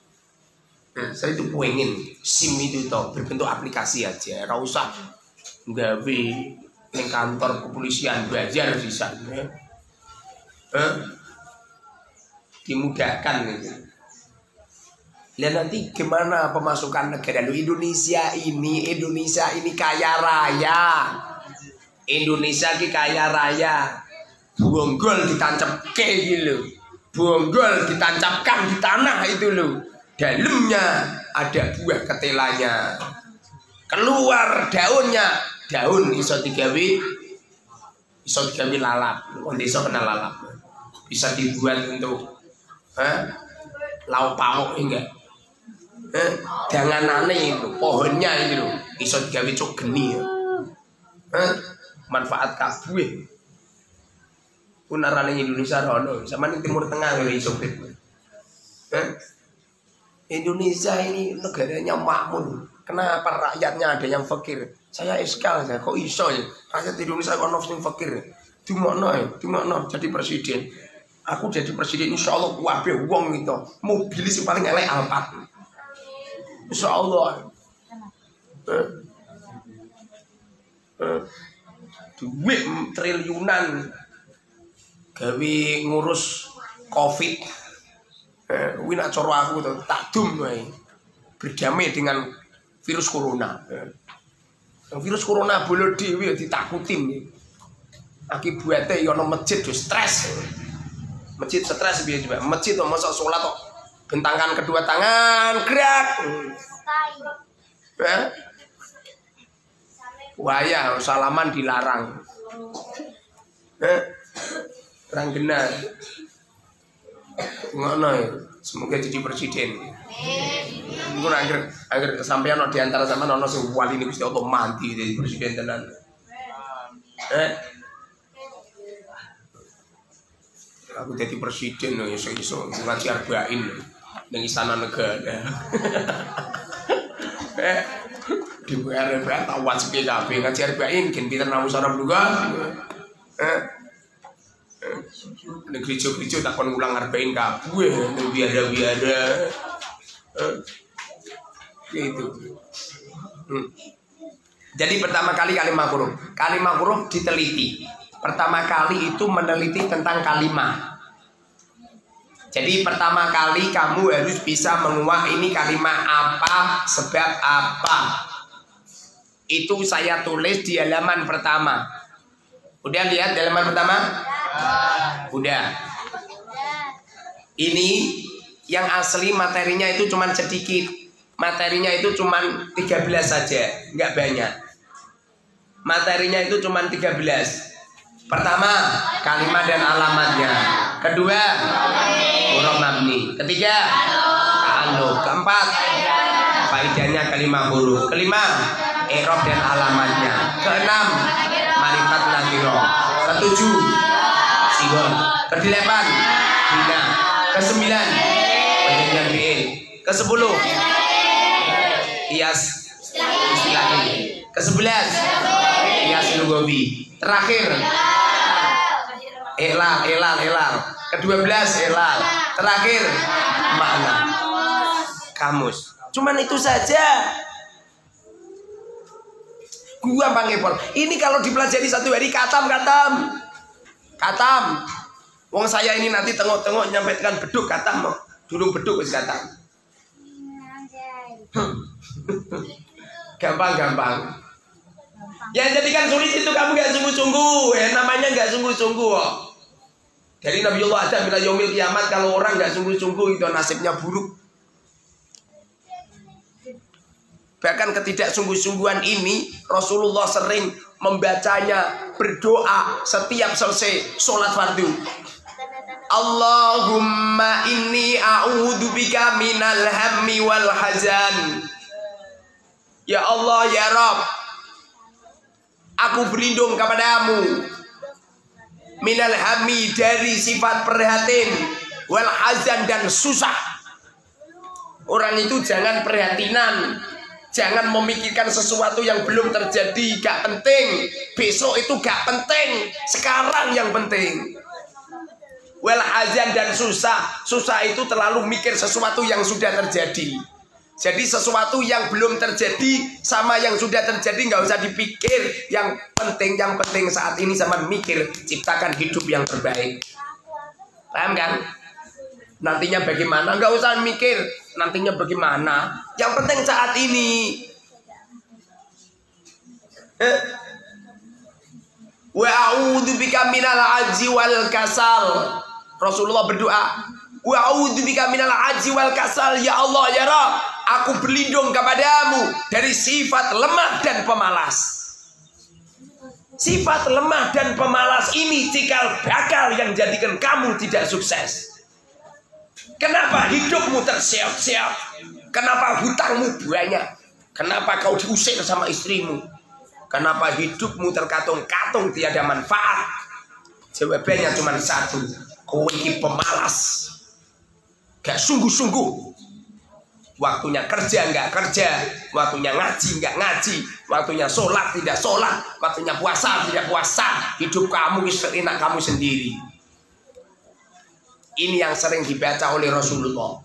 Nah, saya itu pengen SIM itu toh berbentuk aplikasi aja, ora usah gawe ning kantor kepolisian belajar di sana. Dimudahkan gitu. Lihat nanti gimana pemasukan negara lu. Indonesia ini kaya raya. Indonesia ki kaya raya. Bonggol ditancap ke gitu. Bonggol ditancapkan di tanah itu loh. Dalamnya ada buah ketelanya. Keluar daunnya. Daun iso digawe lalap. Wong iso kena lalap. Bisa dibuat untuk lauk pauk enggak? Danganane itu, pohonnya itu loh, iso digawe cok geni. Manfaat kabeh. Punarane Indonesia rono, sama ning Timur Tengah lho iso. Indonesia ini negaranya makmur. Kenapa rakyatnya ada yang fakir? Saya eskal saya, kok iso ya? Rakyat Indonesia ono sing fakir. Dimokno jadi presiden. Aku jadi presiden insya Allah kabeh wong itu mobil sing paling elek Alphard. Insya Allah. Duit triliunan gawe ngurus Covid. Kuwi nak cara aku to tak dum wae. Berdamai dengan virus corona. Virus corona bolo dhewe ditakutin. Akibatnya ya ono masjid yo stres. Masjid stres biar juga. Masjid tuh masa sholat kok bentangkan kedua tangan gerak. Waya salaman dilarang. Terang benar. Ngono ya. Semoga jadi presiden. Mungkin agar sampean di antara sama nono sing wali ini Gusti Allah mati jadi presiden tenan. Aku jadi presiden loh, iso ngaji arba'in ning istana negara. Di BRBR tawat sekali kabeh ngaji arba'in gen pinter nang musara juga. Ning gereja-gereja takon ulang arba'in kabeh ning biada-biada. Gitu. Jadi pertama kali kalimat huruf diteliti. Pertama kali itu meneliti tentang kalimat. Jadi pertama kali kamu harus bisa menguak ini kalimat apa, sebab apa. Itu saya tulis di halaman pertama. Udah lihat di halaman pertama? Udah. Ini yang asli materinya itu cuman sedikit. Materinya itu cuman 13 saja, nggak banyak. Materinya itu cuman 13. Pertama, kalimat dan alamatnya. Kedua, huruf mabni. Ketiga, ta'alluq. Keempat, faedahnya kalimat huruf. Kelima, i'rab dan alamatnya. Keenam, ma'rifat nakirah. Ketujuh, sighah. Kedelapan, bina. Kesembilan, penjadian fi'il. Kesepuluh, qiyas istilahi. Kesebelas, qiyas lughawi. Terakhir, ilal. Ke-12 ilal. Terakhir makna. Kamus. Cuman itu saja. Gua Bang Epol. Ini kalau dipelajari satu hari katam. Wong saya ini nanti tengok-tengok nyampaikan beduk katam. Dulu beduk wis katam. Gampang. Ya jadikan sulit itu kamu gak sungguh-sungguh. Namanya gak sungguh-sungguh. Dari Nabiullah Adam bila yaumil kiamat, kalau orang gak sungguh-sungguh itu nasibnya buruk. Bahkan ketidaksungguh-sungguhan ini Rasulullah sering membacanya, berdoa setiap selesai sholat fardu. Allahumma inni a'udzubika minal hammi wal hazan Ya Allah ya Rabb, aku berlindung kepadamu minal hammi, dari sifat prihatin, wal hazan, dan susah. Orang itu jangan prihatinan, jangan memikirkan sesuatu yang belum terjadi, gak penting. Besok itu gak penting, sekarang yang penting. Wal hazan, dan susah. Susah itu terlalu mikir sesuatu yang sudah terjadi. Jadi sesuatu yang belum terjadi sama yang sudah terjadi nggak usah dipikir. Yang penting saat ini sama mikir, ciptakan hidup yang terbaik. Paham kan? Nantinya bagaimana? Nggak usah mikir nantinya bagaimana. Yang penting saat ini. Wa a'udzubika minal ajzi wal kasal. Rasulullah berdoa, wa a'udzubika minal ajzi wal kasal. Ya Allah ya Rabb, aku berlindung kepadamu dari sifat lemah dan pemalas. Sifat lemah dan pemalas ini cikal bakal yang jadikan kamu tidak sukses. Kenapa hidupmu terseok-seok? Kenapa hutangmu banyak? Kenapa kau diusir sama istrimu? Kenapa hidupmu terkatung-katung tiada manfaat? Jawabannya cuma satu, kau ini pemalas, gak sungguh-sungguh. Waktunya kerja nggak kerja, waktunya ngaji nggak ngaji, waktunya sholat tidak sholat, waktunya puasa tidak puasa. Hidup kamu enak kamu sendiri. Ini yang sering dibaca oleh Rasulullah.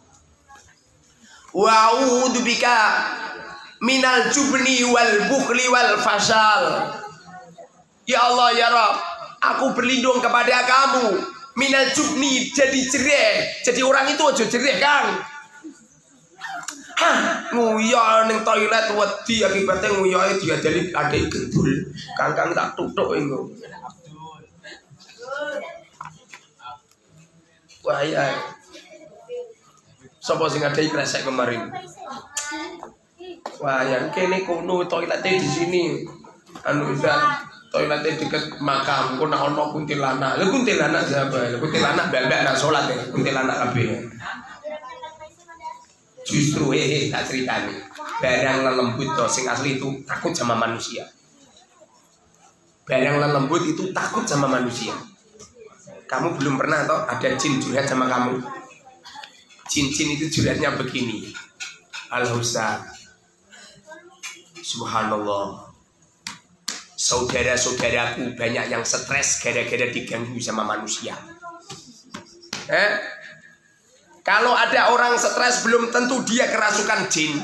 Wa'udzubika minal jubni wal bukhli wal fasal. Ya Allah ya Rabb, aku berlindung kepada kamu minal jubni, jadi jereh. Jadi orang itu aja jereh Kang. Nguyah ning toilet wedi akibatnya nguyahe diajali adek gendul. Kang tak tutuk engko. Wah ya. Sapa sing ngadai kresek kemarin? Wah ya kene kono toiletnya di sini. Anu udah toiletnya deket makam. Kok nak ono kuntilanak. Lha kuntilanak siapa? Kuntilanak bal-bal nak salat ya. Kuntilanak kabeh. Justru tak ceritani. Barang lelembut toh sing asli itu takut sama manusia. Barang lelembut itu takut sama manusia. Kamu belum pernah toh ada jin curhat sama kamu? Jin-jin itu curhatnya begini. Al-Ustaz, subhanallah, saudara-saudaraku banyak yang stres gara-gara diganggu sama manusia. Kalau ada orang stres belum tentu dia kerasukan jin.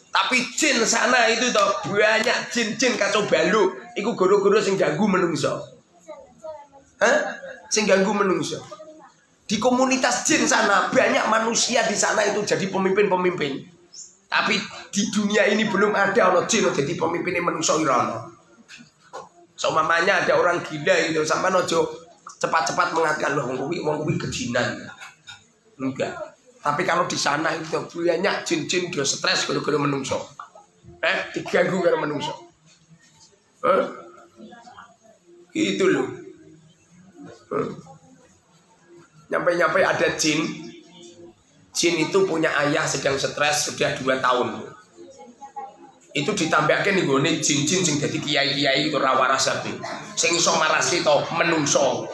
Tapi jin sana itu toh banyak jin-jin kacau balu. Iku goro-goro sing ganggu menungso. Sing ganggu menungso. Di komunitas jin sana banyak manusia di sana itu jadi pemimpin-pemimpin. Tapi di dunia ini belum ada ono jin jadi pemimpinnya menungso irono. Seumpamanya ada orang gila itu sama nojo cepat-cepat mengatakan loh wong kuwi kejinan. Enggak. Tapi kalau di sana itu banyak jin-jin dia stres gara-gara menungso. Diganggu gara menungso. Itu loh. Nyampe-nyampe ada jin. Jin itu punya ayah sedang stres sudah 2 tahun. Itu ditambahkan nih gue jin-jin sing jadi kiai-kiai itu rawarasabe. Sing iso marasi to menungso.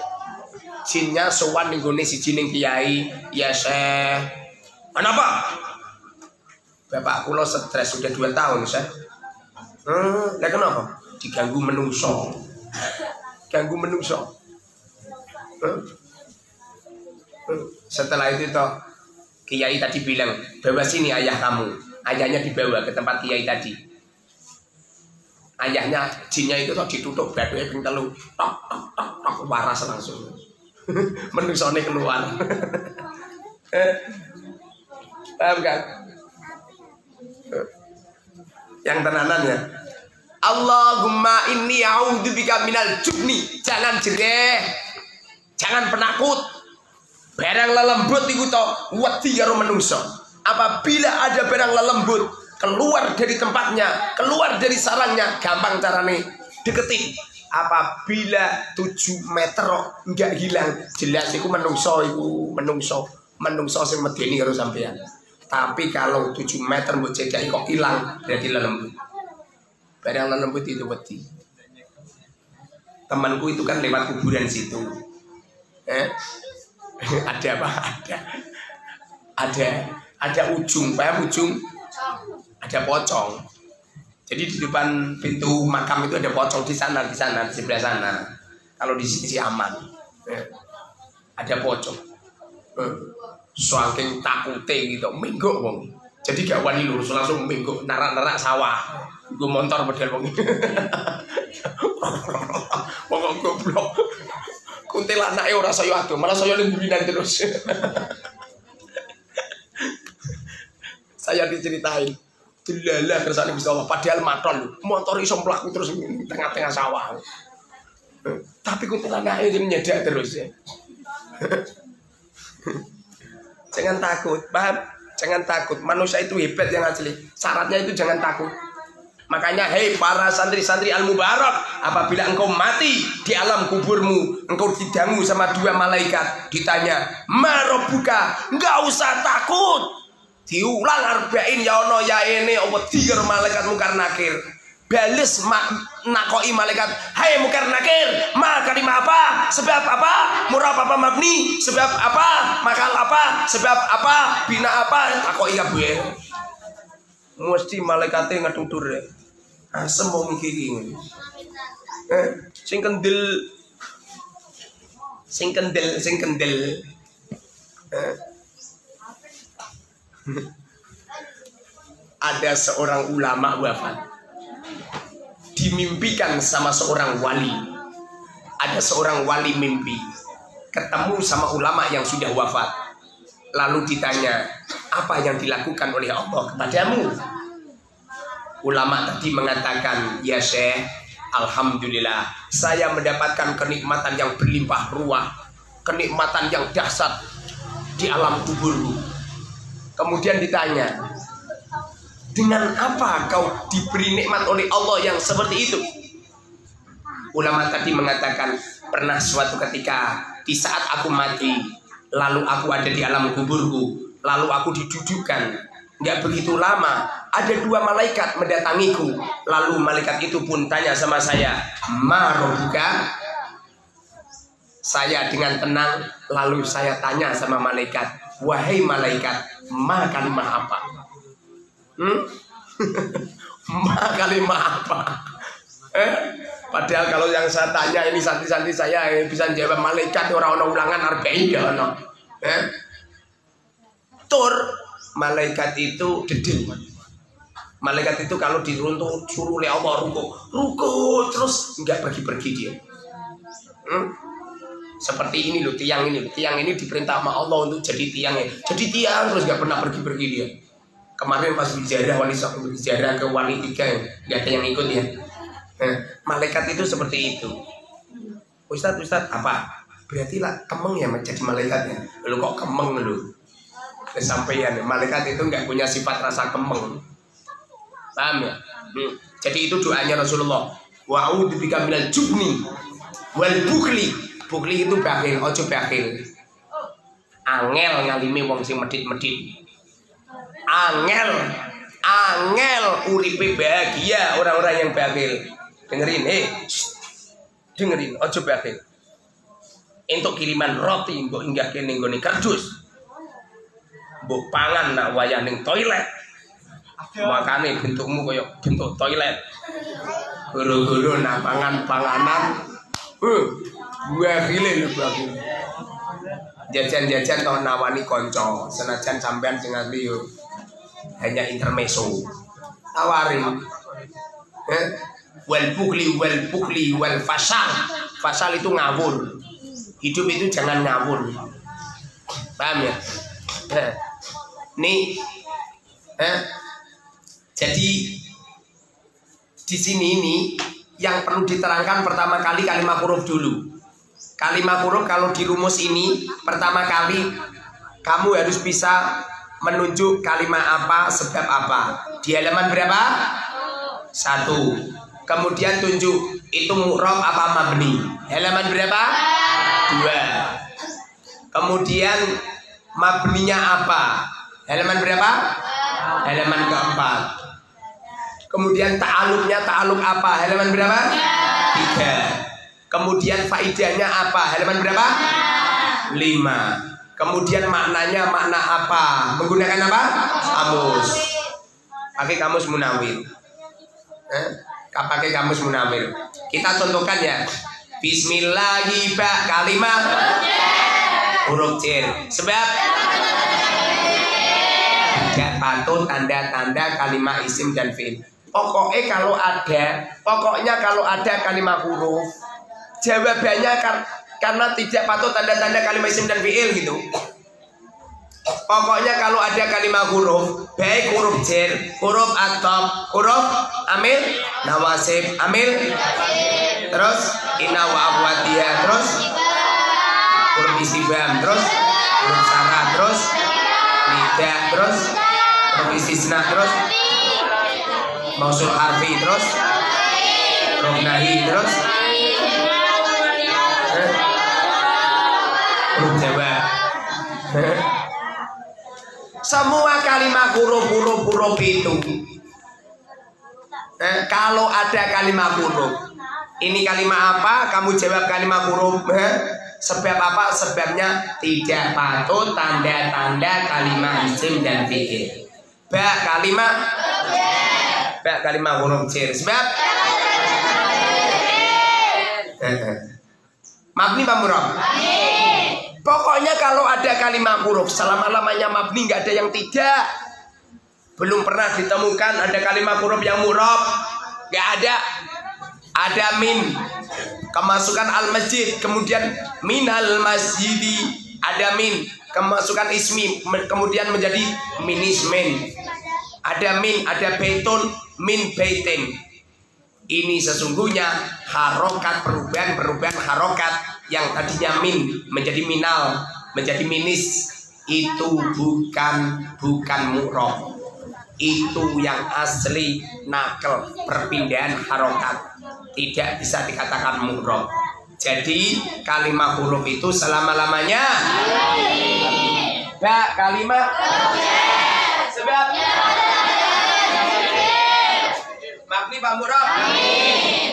Jinnya sowan ning gone siji ning kiai, ya Syekh. Kenapa? Bapak kula stres sudah 2 tahun, Syekh. Lah kenapa? Diganggu menungso. Ganggu menungso. Setelah itu toh kiai tadi bilang, bawa sini ayah kamu. Ayahnya dibawa ke tempat kiai tadi. Ayahnya jinnya itu toh ditutup baduke ping 3. Tok waras langsung. Menungsone keluar. Paham kan? Yang tenanan ya. Allahumma inni a'udzubika minal jubni. Jangan jereh. Jangan penakut. Barang lelembut iku to wedi karo menungso. Apabila ada barang lelembut keluar dari tempatnya, keluar dari sarangnya, gampang carane deketin. Apabila 7 meter enggak hilang, jelas iku menungso sing medeni karo sampean. Tapi kalau 7 meter mbok cedhaki kok hilang, berarti lelembut. Barang lembut itu wedi. Temanku itu kan lewat kuburan situ. Ada apa? Ada ujung, paham ujung? Ada pocong. Jadi di depan pintu makam itu ada pocong di sana, di sebelah sana. Kalau di sini aman. Ada pocong. Saking takute gitu, mingguk wong. Jadi gak wani lurus langsung mingguk narak-narak sawah. Gue motor model wong. Wong goblok. Kuntilanake ora saya ado, malah saya ning burinan terus. Saya diceritain. Delalah kersane Gusti Allah padahal matol. Motor iso mlaku terus tengah-tengah sawah. Tapi kuntilanake nyedak terus. Jangan takut, paham? Jangan takut. Manusia itu hebat yang asli. Syaratnya itu jangan takut. Makanya hei para santri-santri al-mubarak, apabila engkau mati di alam kuburmu, engkau didamu sama dua malaikat, ditanya, "Marobuka?" Enggak usah takut. Diulang arba'in ya ono ya ini wedi karo malaikat mungkar nakir. Bales nakoi malaikat, "Hai mungkar nakir, ma kalimah apa? Sebab apa? Murab apa mabni? Sebab apa? Makal apa? Sebab apa? Bina apa?" Takoi kabeh. Mesti malaikate ngetutur. Asem wong iki. Sing kendel. Ada seorang ulama wafat, dimimpikan sama seorang wali. Ada seorang wali mimpi ketemu sama ulama yang sudah wafat. Lalu ditanya, "Apa yang dilakukan oleh Allah kepadamu?" Ulama tadi mengatakan, "Ya Syekh, alhamdulillah saya mendapatkan kenikmatan yang berlimpah ruah, kenikmatan yang dahsyat di alam kuburku." Kemudian ditanya, "Dengan apa kau diberi nikmat oleh Allah yang seperti itu?" Ulama tadi mengatakan, "Pernah suatu ketika di saat aku mati, lalu aku ada di alam kuburku, lalu aku didudukkan. Nggak begitu lama, ada dua malaikat mendatangiku. Lalu malaikat itu pun tanya sama saya, 'Ma rabbuka?' Saya dengan tenang, lalu saya tanya sama malaikat, 'Wahai malaikat, ma kalimah apa?' Ma kalimah apa? Padahal kalau yang saya tanya ini santri-santri saya bisa jawab malaikat orang-orang ulangan arba'in ya ono. Tur malaikat itu dedeng. Malaikat itu kalau diruntuh suruh oleh Allah ruko terus nggak pergi-pergi dia. Seperti ini loh, tiang ini diperintah sama Allah untuk jadi tiangnya. Jadi tiang terus nggak pernah pergi-pergi dia. Kemarin pas bicara wali satu bicara ke wali 3 nggak ada yang ikut ya. Malaikat itu seperti itu. Ustadz apa? Berarti lah kemeng ya jadi malaikatnya. Lu kok kemeng lu? Kesampaian malaikat itu nggak punya sifat rasa kemeng. Paham ya? Jadi itu doanya Rasulullah. Wa'udzubika minal jubni wal bukhli. Bukhli itu bakhil, ojo bakhil. Angel ngalimi wong sing medit-medit. Angel uripe bahagia orang-orang yang bakhil. Dengerin, dengerin, ojo bakhil. Entuk kiriman roti mbok inggah kene nggone kardus. Mbok pangan nak wayah ning toilet. Makane bentukmu kaya bentuk toilet. Guru-guru nak panganan. Bakhile lho bakhil. Jajan-jajan toh nawani konco, senajan sampean sing asli yo hanya intermezzo. Tawarin. Wal bukli wal fasal. Fasal itu ngawur. Hidup itu jangan ngawur. Paham ya? Nih. Jadi di sini ini yang perlu diterangkan pertama kali kalimat huruf dulu. Kalimat huruf kalau di rumus ini pertama kali kamu harus bisa menunjuk kalimat apa, sebab apa. Di halaman berapa? 1. Kemudian tunjuk itu mu'rab apa mabni. Halaman berapa? 2. Kemudian mabninya apa? Halaman berapa? Halaman keempat. Kemudian ta'aluknya ta'aluk apa? Halaman berapa? 3. Kemudian faidahnya apa? Halaman berapa? 5. Kemudian maknanya makna apa? Menggunakan apa? Kamus. Pakai kamus Munawir. Pakai kamus Munawir. Kita contohkan ya. Bismillahi ba kalimat huruf jar. Sebab tidak patut tanda-tanda kalimat isim dan fi'il. Pokoknya kalau ada kalimat huruf, jawabannya karena tidak patut tanda-tanda kalimat isim dan fi'il gitu. Pokoknya kalau ada kalimat huruf, baik huruf jar, huruf atop, huruf amil, nawasib, amil, terus inna wa akhwatiha, terus huruf istifham, terus huruf syarat, terus tidak, terus huruf istisna, terus mausul harfi, terus huruf nahi, terus huruf jawab. Semua kalimat huruf itu kalau ada kalimat huruf, ini kalimat apa? Kamu jawab kalimat huruf. Sebab apa? Sebabnya tidak patut tanda-tanda kalimat isim dan fi'il. Ba kalimat huruf jar. Sebab mabni apa murab? Pokoknya kalau ada kalimat huruf, selama-lamanya mabni, nggak ada yang tidak. Belum pernah ditemukan ada kalimat huruf yang murab, nggak ada. Ada min, kemasukan al-masjid, kemudian minal masjidi, ada min, kemasukan ismi, kemudian menjadi min ismin. Ada min, ada baitun, min baitin. Ini sesungguhnya harokat, perubahan harokat. Yang tadinya min menjadi minal, menjadi minis, itu bukan mu'rab. Itu yang asli nakal, perpindahan harokat, tidak bisa dikatakan mu'rab. Jadi kalimat huruf itu selama-lamanya kalimat sebab mabni pak mu'rab.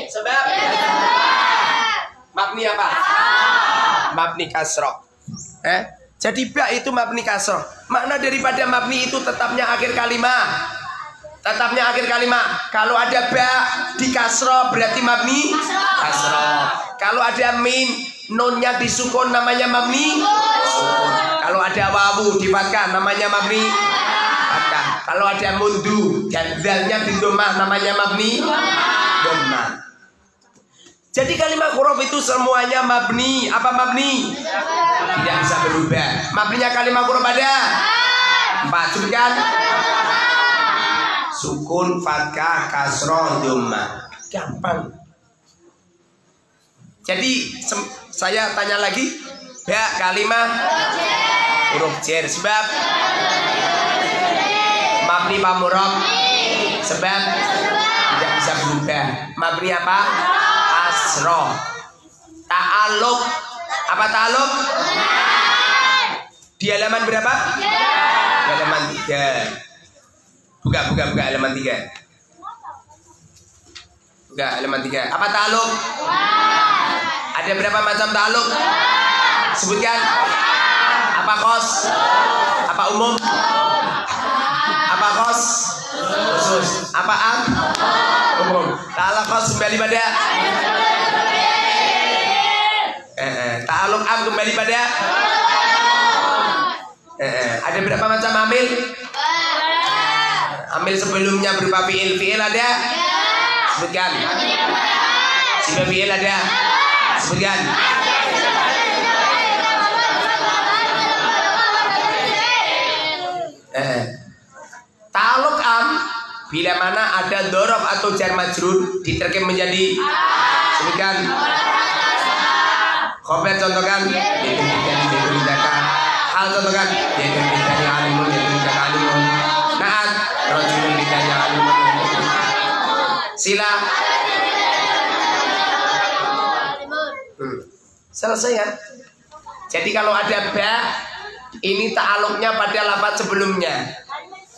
Sebab mabni apa? Mabni kasroh. Jadi ba itu mabni kasroh. Makna daripada mabni itu tetapnya akhir kalimat. Tetapnya akhir kalimat. Kalau ada ba di kasroh berarti mabni kasroh. Kalau ada min, nunnya disukun namanya mabni sukun. Kalau ada wawu di fathah namanya mabni fathah. Kalau ada mundu dan dalnya di dhammah namanya mabni dhammah. Jadi kalimat huruf itu semuanya mabni. Apa mabni? Tidak bisa berubah. Mabninya kalimat huruf ada 4. Sebutkan. Sukun, fathah, kasroh, dhammah. Gampang. Jadi saya tanya lagi. Ya, kalimat huruf jar. Sebab mabni pak murab. Sebab tidak bisa berubah. Mabni apa? Kasroh. Ta'aluk. Apa ta'aluk? Di halaman berapa? Di halaman 3. Buka halaman 3. Buka halaman 3. Apa ta'aluk? Ada berapa macam ta'aluk? Sebutkan. Apa kos? Apa umum? Apa kos? Khusus. Apa am? Umum. Ta'aluk kos kembali pada ta'aluk am kembali pada ada berapa macam amil? Amil sebelumnya berupa fi'il. Fi'il ada? Sebutkan. Sifat fi'il ada? Sebutkan. Ta'aluk am bila mana ada dhorob atau jar majrur diterkim menjadi sebutkan. Khobar contohkan. Hal contohkan. Naat rajulun bidanya alimun. Sila. Selesai ya. Jadi kalau ada ba, ini ta'aluknya pada lafaz sebelumnya.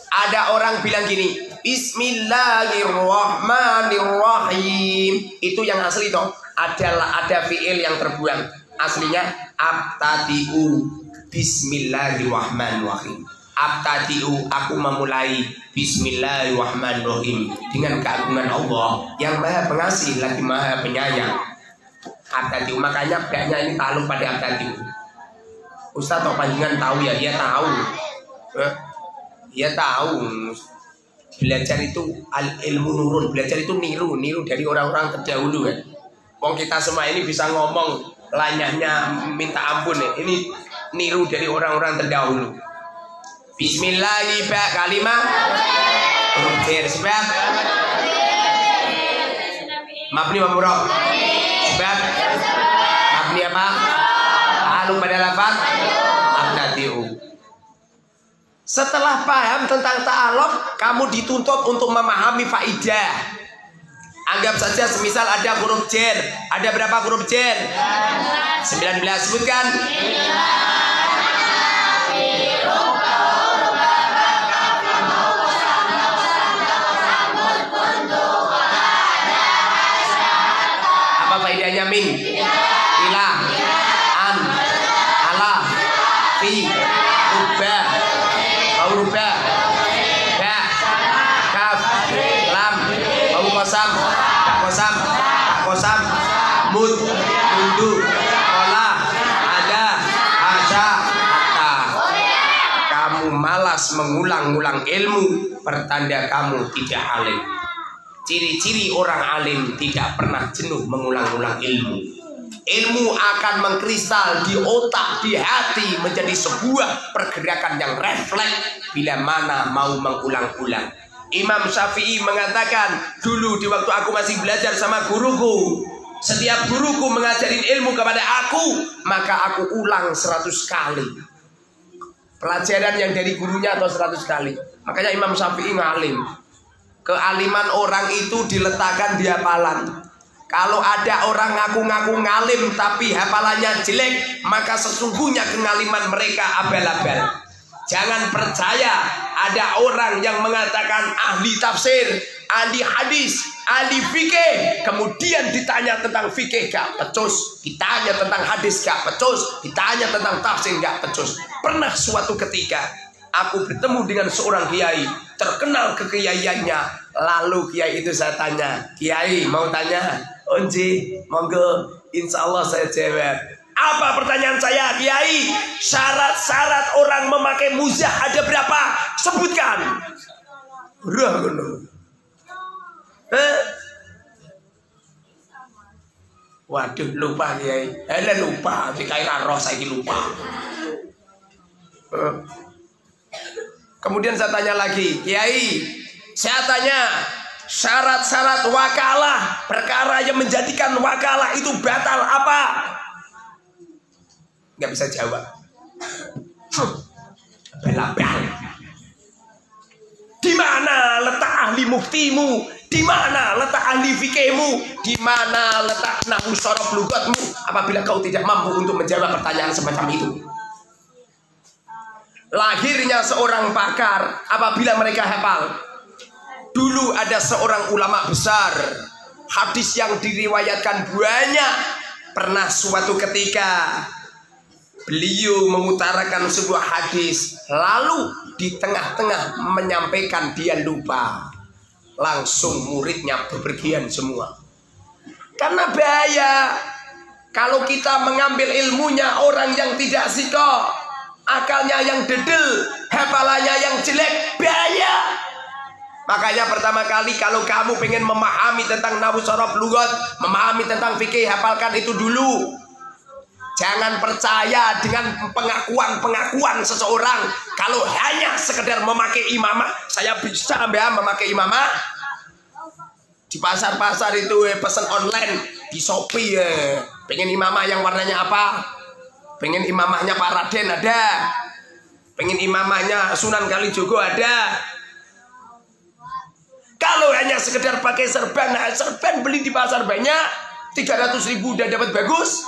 Ada orang bilang gini, Bismillahirrahmanirrahim. Itu yang asli toh. Ada fiil yang terbuang. Aslinya abtadi'u bismillahirrahmanirrahim. Abtadi'u, aku memulai bismillahirrahmanirrahim dengan keagungan Allah yang maha pengasih lagi maha penyayang. Abtadi'u, makanya baknya ini takluk pada abtadi'u. Ustaz atau panjangan tahu ya? Dia tahu. Dia tahu. Belajar itu ilmu nurun. Belajar itu niru dari orang-orang terdahulu kan. Wong kita semua ini bisa ngomong lanyahnya minta ampun ya. Ini niru dari orang-orang terdahulu. Bismillahirrahmanirrahim. Kalimah huruf jar sebab mabni wa murab. Sebab mabni apa? Lalu pada lafaz abtadi'u. Setelah paham tentang ta'alluq, kamu dituntut untuk memahami faidah. Anggap saja semisal ada huruf jar. Ada berapa huruf jar? 19. Sebutkan. Apa faedahnya min? Ila, an, ala, fi, ruba, ruba, ba, kaf, lam, bau kosam, kosam, mud, mundu, kola, ada, asya, hatta. Kamu malas mengulang-ulang ilmu, pertanda kamu tidak alim. Ciri-ciri orang alim tidak pernah jenuh mengulang-ulang ilmu. Ilmu akan mengkristal di otak, di hati, menjadi sebuah pergerakan yang refleks bila mana mau mengulang-ulang. Imam Syafi'i mengatakan, dulu di waktu aku masih belajar sama guruku, setiap guruku mengajarin ilmu kepada aku, maka aku ulang 100 kali pelajaran yang dari gurunya atau 100 kali. Makanya Imam Syafi'i ngalim. Kealiman orang itu diletakkan di hafalan. Kalau ada orang ngaku-ngaku ngalim tapi hafalannya jelek, maka sesungguhnya kengaliman mereka abal-abal. Jangan percaya ada orang yang mengatakan ahli tafsir, ahli hadis, ahli fikih, kemudian ditanya tentang fikih gak pecus, ditanya tentang hadis gak pecus, ditanya tentang tafsir gak pecus. Pernah suatu ketika aku bertemu dengan seorang kiai, terkenal kekiaiannya. Lalu kiai itu saya tanya, kiai mau tanya? Onji, monggo, insya Allah saya jawab. Apa pertanyaan saya, kiai? Syarat-syarat orang memakai muzah ada berapa? Sebutkan. Waduh, lupa kiai. Lupa, kiai roh saya lupa. Kemudian saya tanya lagi, kiai, saya tanya syarat-syarat wakalah, perkara yang menjadikan wakalah itu batal apa? Nggak bisa jawab. Belabel. Di mana letak ahli muftimu? Di mana letak ahli fikihmu? Di mana letak nahwu sorof lugatmu? Apabila kau tidak mampu untuk menjawab pertanyaan semacam itu. Lahirnya seorang pakar apabila mereka hafal. Dulu ada seorang ulama besar, hadis yang diriwayatkan banyak. Pernah suatu ketika beliau mengutarakan sebuah hadis, lalu di tengah-tengah menyampaikan dia lupa. Langsung muridnya bepergian semua. Karena bahaya kalau kita mengambil ilmunya orang yang tidak sikoh, akalnya yang dedel, hafalannya yang jelek, bahaya. Makanya pertama kali kalau kamu pengen memahami tentang nahwu sorof lugat, memahami tentang fikih, hafalkan itu dulu. Jangan percaya dengan pengakuan-pengakuan seseorang. Kalau hanya sekedar memakai imamah, saya bisa memakai imamah. Di pasar-pasar itu pesan online, di Shopee pengen imamah yang warnanya apa? Pengen imamahnya Pak Raden ada. Pengen imamahnya Sunan Kalijogo ada. Kalau hanya sekedar pakai serban, nah serban beli di pasar banyak, 300.000 udah dapat bagus.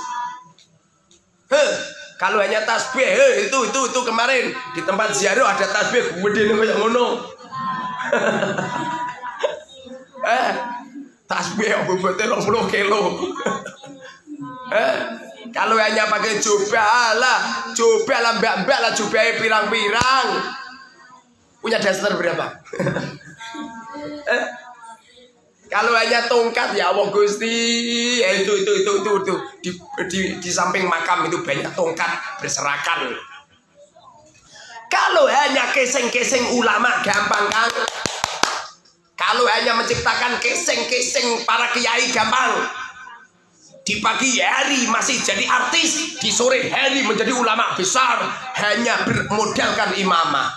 Kalau hanya tasbih, itu kemarin di tempat ziarah ada tasbih gede kayak ngono. Tasbih bobotnya 20 kilo. Kalau hanya pakai jubah lah mbak-mbak lah, jubahnya pirang-pirang. Punya daster berapa? Kalau hanya tongkat, ya Allah Gusti, itu di samping makam itu banyak tongkat berserakan. Kalau hanya keseng-keseng ulama gampang kan? Kalau hanya menciptakan keseng-keseng para kiai gampang. Di pagi hari masih jadi artis, di sore hari menjadi ulama besar hanya bermodalkan imamah.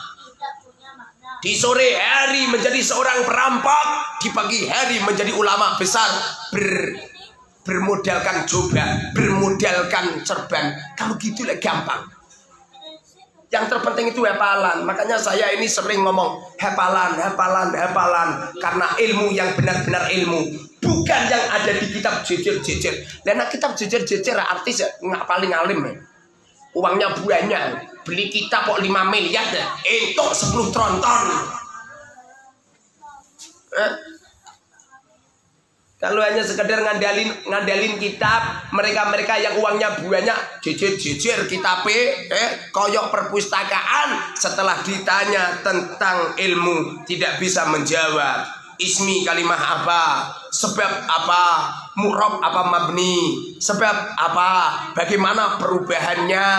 Di sore hari menjadi seorang perampok, di pagi hari menjadi ulama besar bermodalkan jubah, bermodalkan serban. Kalau gitulah gampang. Yang terpenting itu hafalan. Makanya saya ini sering ngomong hafalan. Karena ilmu yang benar-benar ilmu, bukan yang ada di kitab jejer-jejer. Karena kitab jejer-jejer artis nggak paling alim ya. Uangnya banyak, beli kitab kok 5 miliar ya, entok 10 tronton. Kalau hanya sekedar ngandalin kitab, mereka yang uangnya banyak, jejer kitab, koyok perpustakaan, setelah ditanya tentang ilmu tidak bisa menjawab. Ismi kalimah apa? Sebab apa? Mu'rab apa mabni? Sebab apa? Bagaimana perubahannya?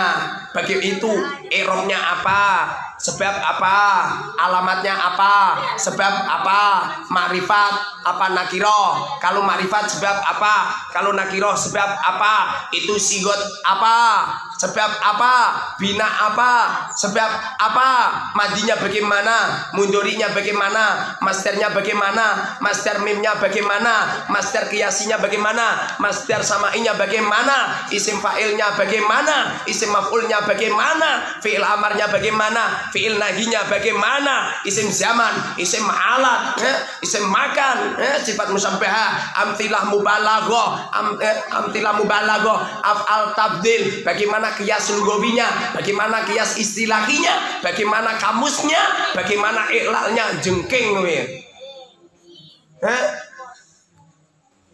Itu i'rabnya apa? Sebab apa? Alamatnya apa? Sebab apa? Ma'rifat apa nakiro? Kalau ma'rifat sebab apa? Kalau nakiro sebab apa? Itu sigot apa? Sebab apa? Bina apa? Sebab apa? Madinya bagaimana? Mundurinya bagaimana? Masternya bagaimana? Master mimnya bagaimana? Master kiasinya bagaimana? Master samainya bagaimana? Isim fa'ilnya bagaimana? Isim maf'ulnya bagaimana? Fi'il amarnya bagaimana? Fi'il nahinya bagaimana? Isim zaman, isim alat, isim makan, sifat musabbahah, amtilah mubalaghah, af'al tabdil, bagaimana kias lugawinya, bagaimana kias istilahinya, bagaimana kamusnya, bagaimana iklalnya, jengking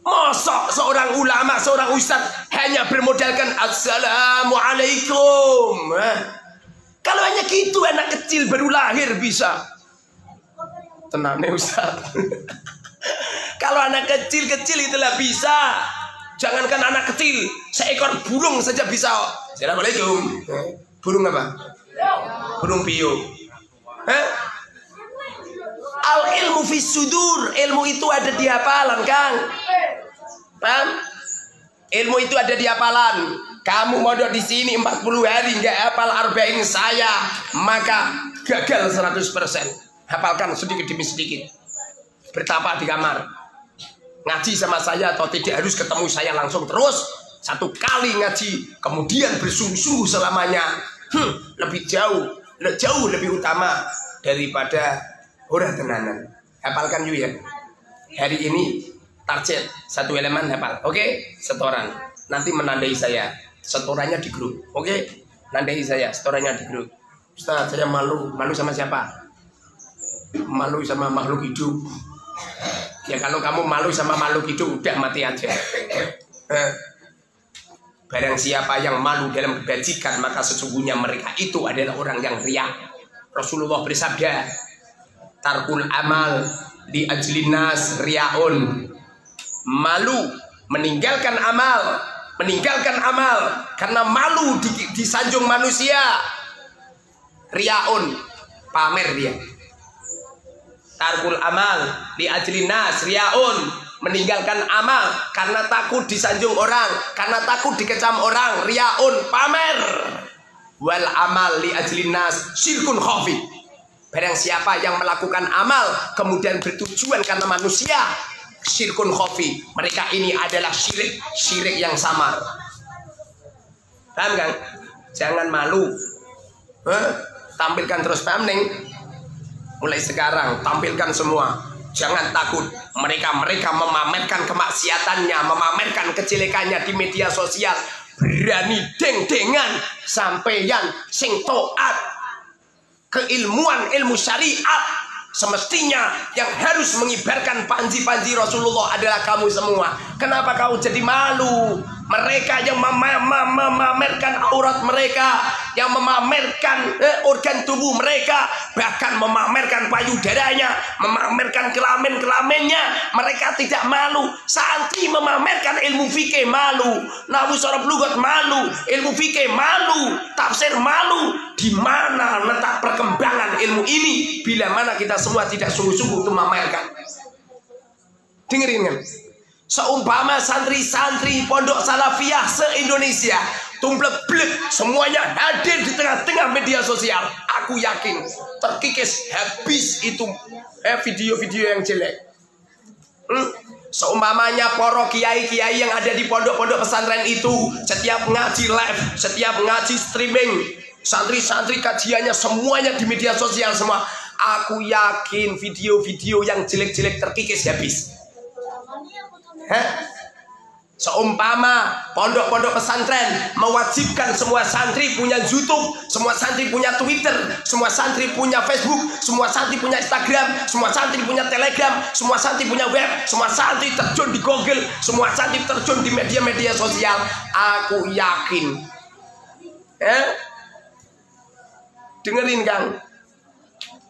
Masa seorang ulama, seorang ustaz hanya bermodalkan assalamualaikum. Kalau hanya gitu anak kecil baru lahir bisa. Tenangnya ustaz. Kalau anak kecil-kecil itulah bisa. Jangankan anak kecil, seekor burung saja bisa. Assalamualaikum. Burung apa? Burung piyuk. Al ilmu fis sudur, ilmu itu ada di hafalan, Kang. Paham? Ilmu itu ada di hafalan. Kamu mondok di sini 40 hari nggak hafal arba'in saya, maka gagal 100%. Hafalkan sedikit demi sedikit. Bertapa di kamar. Ngaji sama saya atau tidak harus ketemu saya langsung terus. Satu kali ngaji, kemudian bersungguh-sungguh selamanya. Lebih jauh lebih utama daripada orang tenanan. Hafalkan yuk ya. Hari ini target 1 elemen hafal. Oke? Setoran. Nanti menandai saya. Setorannya di grup. Oke? Nandai saya. Setorannya di grup. Ustaz, saya malu. Malu sama siapa? Malu sama makhluk hidup. Ya kalau kamu malu sama makhluk hidup, udah mati aja. Barang siapa yang malu dalam kebajikan, maka sesungguhnya mereka itu adalah orang yang riya. Rasulullah bersabda, tarkul amal di ajlin nas riaun. Malu, meninggalkan amal karena malu disanjung manusia. Riaun, pamer dia. Tarkul amal di ajlin nas riaun, meninggalkan amal karena takut disanjung orang, karena takut dikecam orang. Riaun, pamer. Wal amal li ajlin nas syirkun khafi. Barang siapa yang melakukan amal kemudian bertujuan karena manusia, syirkun khafi, mereka ini adalah syirik yang samar. Paham kan? Jangan malu. Tampilkan terus, paham neng? Mulai sekarang tampilkan semua. Jangan takut. Mereka memamerkan kemaksiatannya, memamerkan kejelekannya di media sosial. Berani deng-dengan sampeyan sing taat keilmuan ilmu syariat, Semestinya yang harus mengibarkan panji-panji Rasulullah adalah kamu semua. Kenapa kau jadi malu? Mereka yang memamerkan aurat mereka, yang memamerkan organ tubuh mereka, bahkan memamerkan payudaranya, memamerkan kelamin-kelaminnya, mereka tidak malu. Santri memamerkan ilmu fikih malu, nahwu sharaf lughat malu, ilmu fikih malu, tafsir malu. Di mana letak perkembangan ilmu ini bila mana kita semua tidak sungguh-sungguh untuk memamerkan? Dengerin kan? Seumpama santri-santri pondok salafiyah se-Indonesia tumblek-blek semuanya hadir di tengah-tengah media sosial, aku yakin terkikis habis itu video-video yang jelek. Seumpamanya para kiai-kiai yang ada di pondok-pondok pesantren itu setiap ngaji live, setiap ngaji streaming, santri-santri kajiannya semuanya di media sosial semua, aku yakin video-video yang jelek-jelek terkikis habis. Seumpama pondok-pondok pesantren mewajibkan semua santri punya YouTube, semua santri punya Twitter, semua santri punya Facebook, semua santri punya Instagram, semua santri punya Telegram, semua santri punya web, semua santri terjun di Google, semua santri terjun di media-media sosial, aku yakin. Dengerin Kang,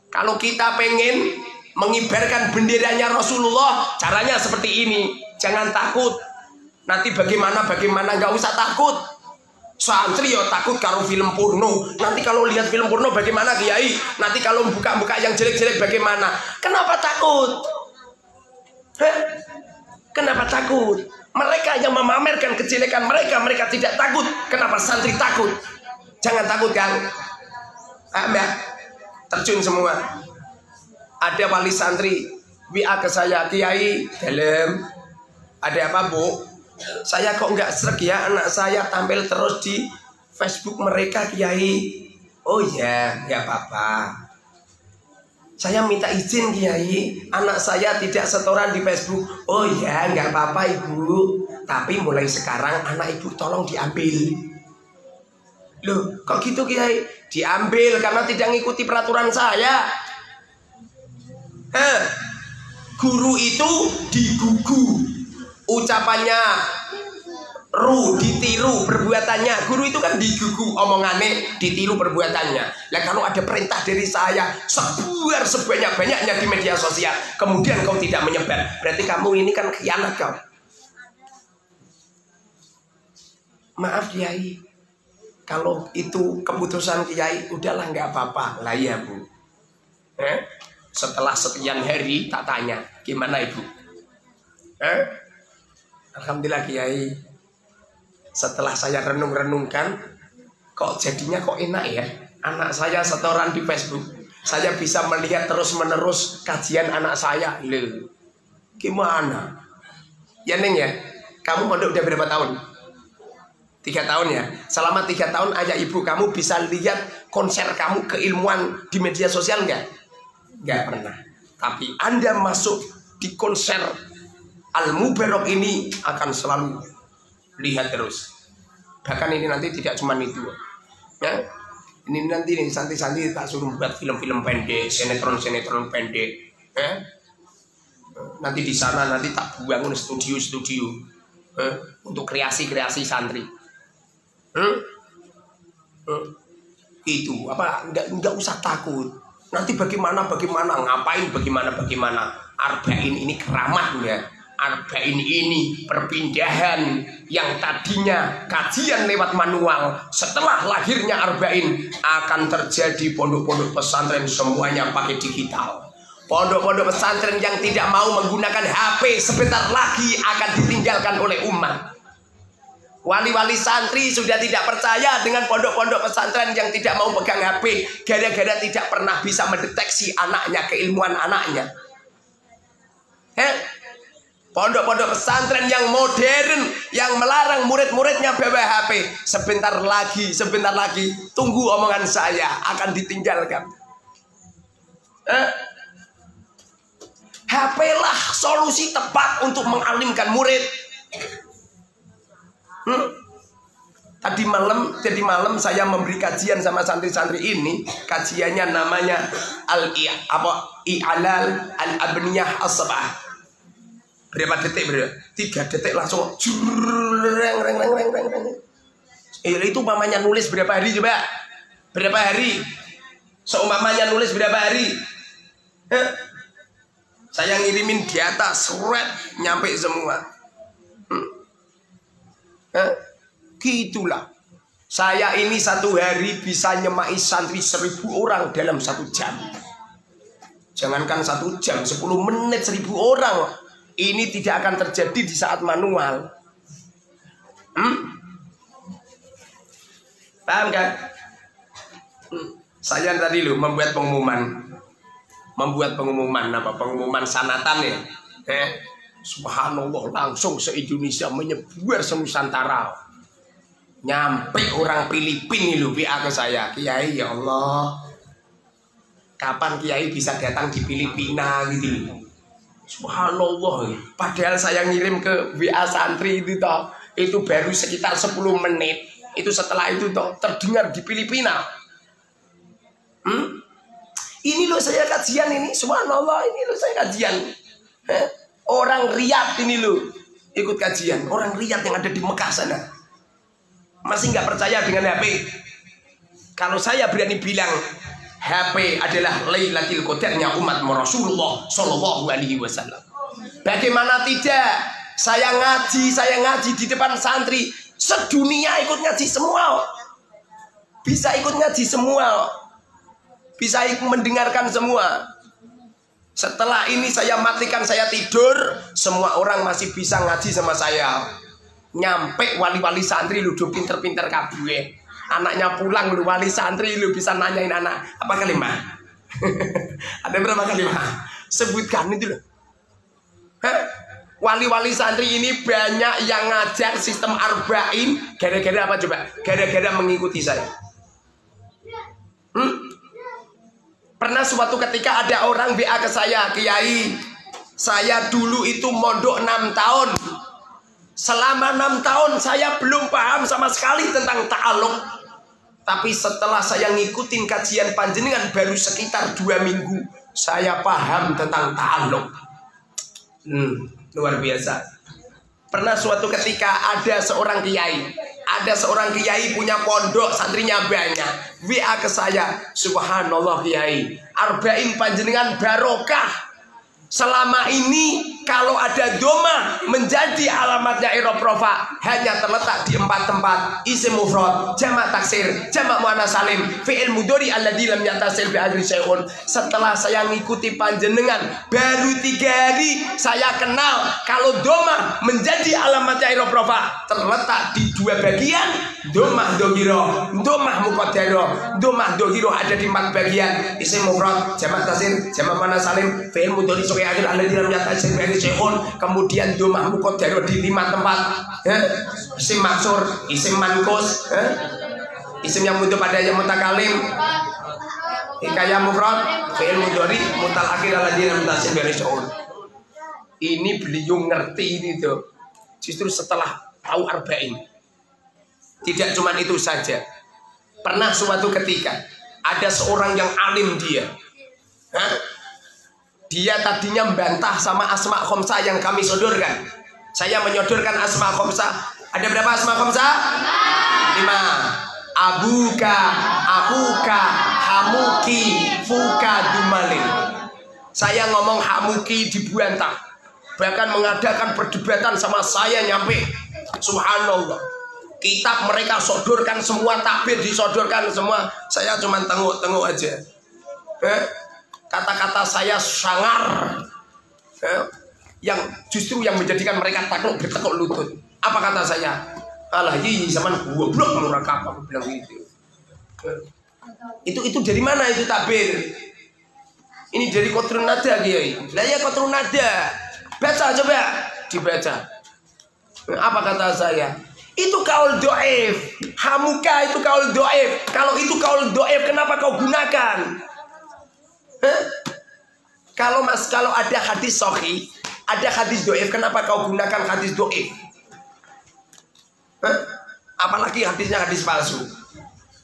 kalau kita pengen mengibarkan benderanya Rasulullah, caranya seperti ini. Jangan takut. Nanti bagaimana nggak usah takut. Santri ya takut karo film porno. Nanti kalau lihat film porno bagaimana Kiai? Nanti kalau buka-buka yang jelek-jelek bagaimana? Kenapa takut? Kenapa takut? Mereka yang memamerkan kejelekan mereka tidak takut. Kenapa santri takut? Jangan takut Kang. Mbak, terjun semua. Ada wali santri WA ke saya, Kiai dalam. Ada apa Bu? Saya kok nggak sreg ya anak saya tampil terus di Facebook mereka Kiai. Oh ya, nggak apa-apa. Saya minta izin Kiai, anak saya tidak setoran di Facebook. Oh ya, nggak apa-apa Ibu. Tapi mulai sekarang anak Ibu tolong diambil. Loh, kok gitu Kiai? Diambil karena tidak ngikuti peraturan saya. Guru itu digugu. Ucapannya ru ditiru perbuatannya. Guru itu kan digugu omongannya, ditiru perbuatannya. Lah kalau ada perintah dari saya sebar sebanyak-banyaknya di media sosial, kemudian kau tidak menyebar, berarti kamu ini kan khianat kau. Maaf Kiai, kalau itu keputusan Kiai, udahlah nggak apa-apa. Lah ya Bu. Setelah sekian hari tak tanya, gimana Ibu? Alhamdulillah Kiai, setelah saya renung-renungkan, kok jadinya kok enak ya. Anak saya setoran di Facebook, saya bisa melihat terus-menerus kajian anak saya. Loh, gimana? Ya Neng ya, kamu pondok udah berapa tahun? 3 tahun ya. Selama 3 tahun ayah ibu kamu bisa lihat konser kamu keilmuan di media sosial nggak? Nggak pernah. Tapi Anda masuk di konser Al-Mubarak ini akan selalu lihat terus. Bahkan ini nanti tidak cuma itu ya. Ini nanti nih santri-santri tak suruh buat film-film pendek, sinetron-sinetron pendek ya. Nanti di sana nanti tak bangun studio-studio untuk kreasi-kreasi santri. Itu apa enggak usah takut. Nanti bagaimana ngapain bagaimana Arba'in ini keramatnya. Arba'in ini perpindahan yang tadinya kajian lewat manual, setelah lahirnya Arba'in akan terjadi pondok-pondok pesantren semuanya pakai digital. Pondok-pondok pesantren yang tidak mau menggunakan HP sebentar lagi akan ditinggalkan oleh umat. Wali-wali santri sudah tidak percaya dengan pondok-pondok pesantren yang tidak mau pegang HP gara-gara tidak pernah bisa mendeteksi anaknya, keilmuan anaknya. Pondok-pondok pesantren yang modern yang melarang murid-muridnya bawa HP, sebentar lagi tunggu omongan saya akan ditinggalkan. HP lah solusi tepat untuk mengalimkan murid. Tadi malam saya memberi kajian sama santri-santri ini. Kajiannya namanya I'lal al-abniyah as-sab'ah. Berapa detik bro? 3 detik langsung reng. Itu umpamanya nulis berapa hari coba? Berapa hari? Seumpamanya nulis berapa hari? Saya ngirimin di atas surat nyampe semua. Gitulah. Saya ini 1 hari bisa nyemai santri 1000 orang dalam 1 jam. Jangankan 1 jam, 10 menit 1000 orang. Ini tidak akan terjadi di saat manual. Paham kan? Saya tadi loh membuat pengumuman. Pengumuman sanatan ya. Subhanallah, langsung se-Indonesia menyebar senusantara. Nyampe orang Filipina loh WA ke saya. Kiai, ya Allah, kapan Kiai bisa datang di Filipina gitu. Subhanallah. Padahal saya ngirim ke WA santri itu toh, itu baru sekitar 10 menit. Itu setelah itu toh terdengar di Filipina. Ini loh saya kajian ini. Subhanallah, ini loh saya kajian. Orang Riyadh ini loh ikut kajian. Orang Riyadh yang ada di Mekah sana. Masih nggak percaya dengan HP? Kalau saya berani bilang HP adalah Lailatul Qadarnya umat Rasulullah Shallallahu Alaihi Wasallam. Bagaimana tidak? Saya ngaji di depan santri sedunia ikut ngaji semua. Bisa ikut ngaji semua. Bisa ikut mendengarkan semua. Setelah ini saya matikan, saya tidur, semua orang masih bisa ngaji sama saya. Nyampe wali-wali santri lu pinter-pinter kabeh. Anaknya pulang lu wali santri lu bisa nanyain anak apa kalimat. Ada berapa kalimat? Sebutkan itu loh. Wali-wali santri ini banyak yang ngajar sistem arba'in gara-gara apa coba? Gara-gara mengikuti saya. Pernah suatu ketika ada orang WA ke saya, Kiai, saya dulu itu mondok 6 tahun. Selama 6 tahun saya belum paham sama sekali tentang ta'aluk. Tapi setelah saya ngikutin kajian panjenengan baru sekitar 2 minggu, saya paham tentang ta'aluk. Luar biasa. Pernah suatu ketika ada seorang kiai punya pondok, santrinya banyak. WA ke saya, subhanallah Kiai, arba'in panjenengan barokah. Selama ini kalau ada doma menjadi alamatnya iroprofa hanya terletak di 4 tempat: isim mufrad, jamak taksir, jamak muannas salim, fi'il mudhari alladzi lam yattasil bi adri syai'un. Setelah saya ngikuti panjenengan baru 3 hari saya kenal kalau doma menjadi alamatnya iroprofa terletak di 2 bagian: domah dohiro, domah muqaddaro. Domah dohiro ada di 4 bagian: isim mufrad, jamak taksir, jamak muannas salim, fi'il mudhari akhir ada di dalamnya tasir dari sehun. Kemudian domah muqaddaro di 5 tempat. Isim maksur, isim mankus, isim yang muncul pada yang mutakalim, hikayah mufrad, fi'il mudhari mutal akhir ala di dalam tasir dari sehun. Ini beliau ngerti ini tuh justru setelah tahu arba'in. Tidak cuma itu saja. Pernah suatu ketika ada seorang yang alim dia. Dia tadinya membantah sama asma khomsah yang kami sodorkan. Saya menyodorkan asma khomsah. Ada berapa asma khomsah? 5. Abuka, akuka, hamuki, fuka, dumalin. Saya ngomong hamuki dibantah. Bahkan mengadakan perdebatan sama saya nyampe. Subhanallah. Kitab mereka sodorkan semua, takbir disodorkan semua. Saya cuma tengok-tengok aja. Kata-kata saya sangar, yang justru yang menjadikan mereka takut bertekuk lutut. Apa kata saya? Alah iya zaman goblok menurut apa bilang gitu. Itu dari mana itu tabir? Ini dari Qatrun Nada Kiai. Lah ya Qatrun Nada. Baca coba, dibaca. Apa kata saya? Itu kaul do'if. Hamuka itu kaul do'if. Kalau itu kaul do'if kenapa kau gunakan? Kalau ada hadis sahih, ada hadis do'if, kenapa kau gunakan hadis do'if? Apalagi hadisnya hadis palsu.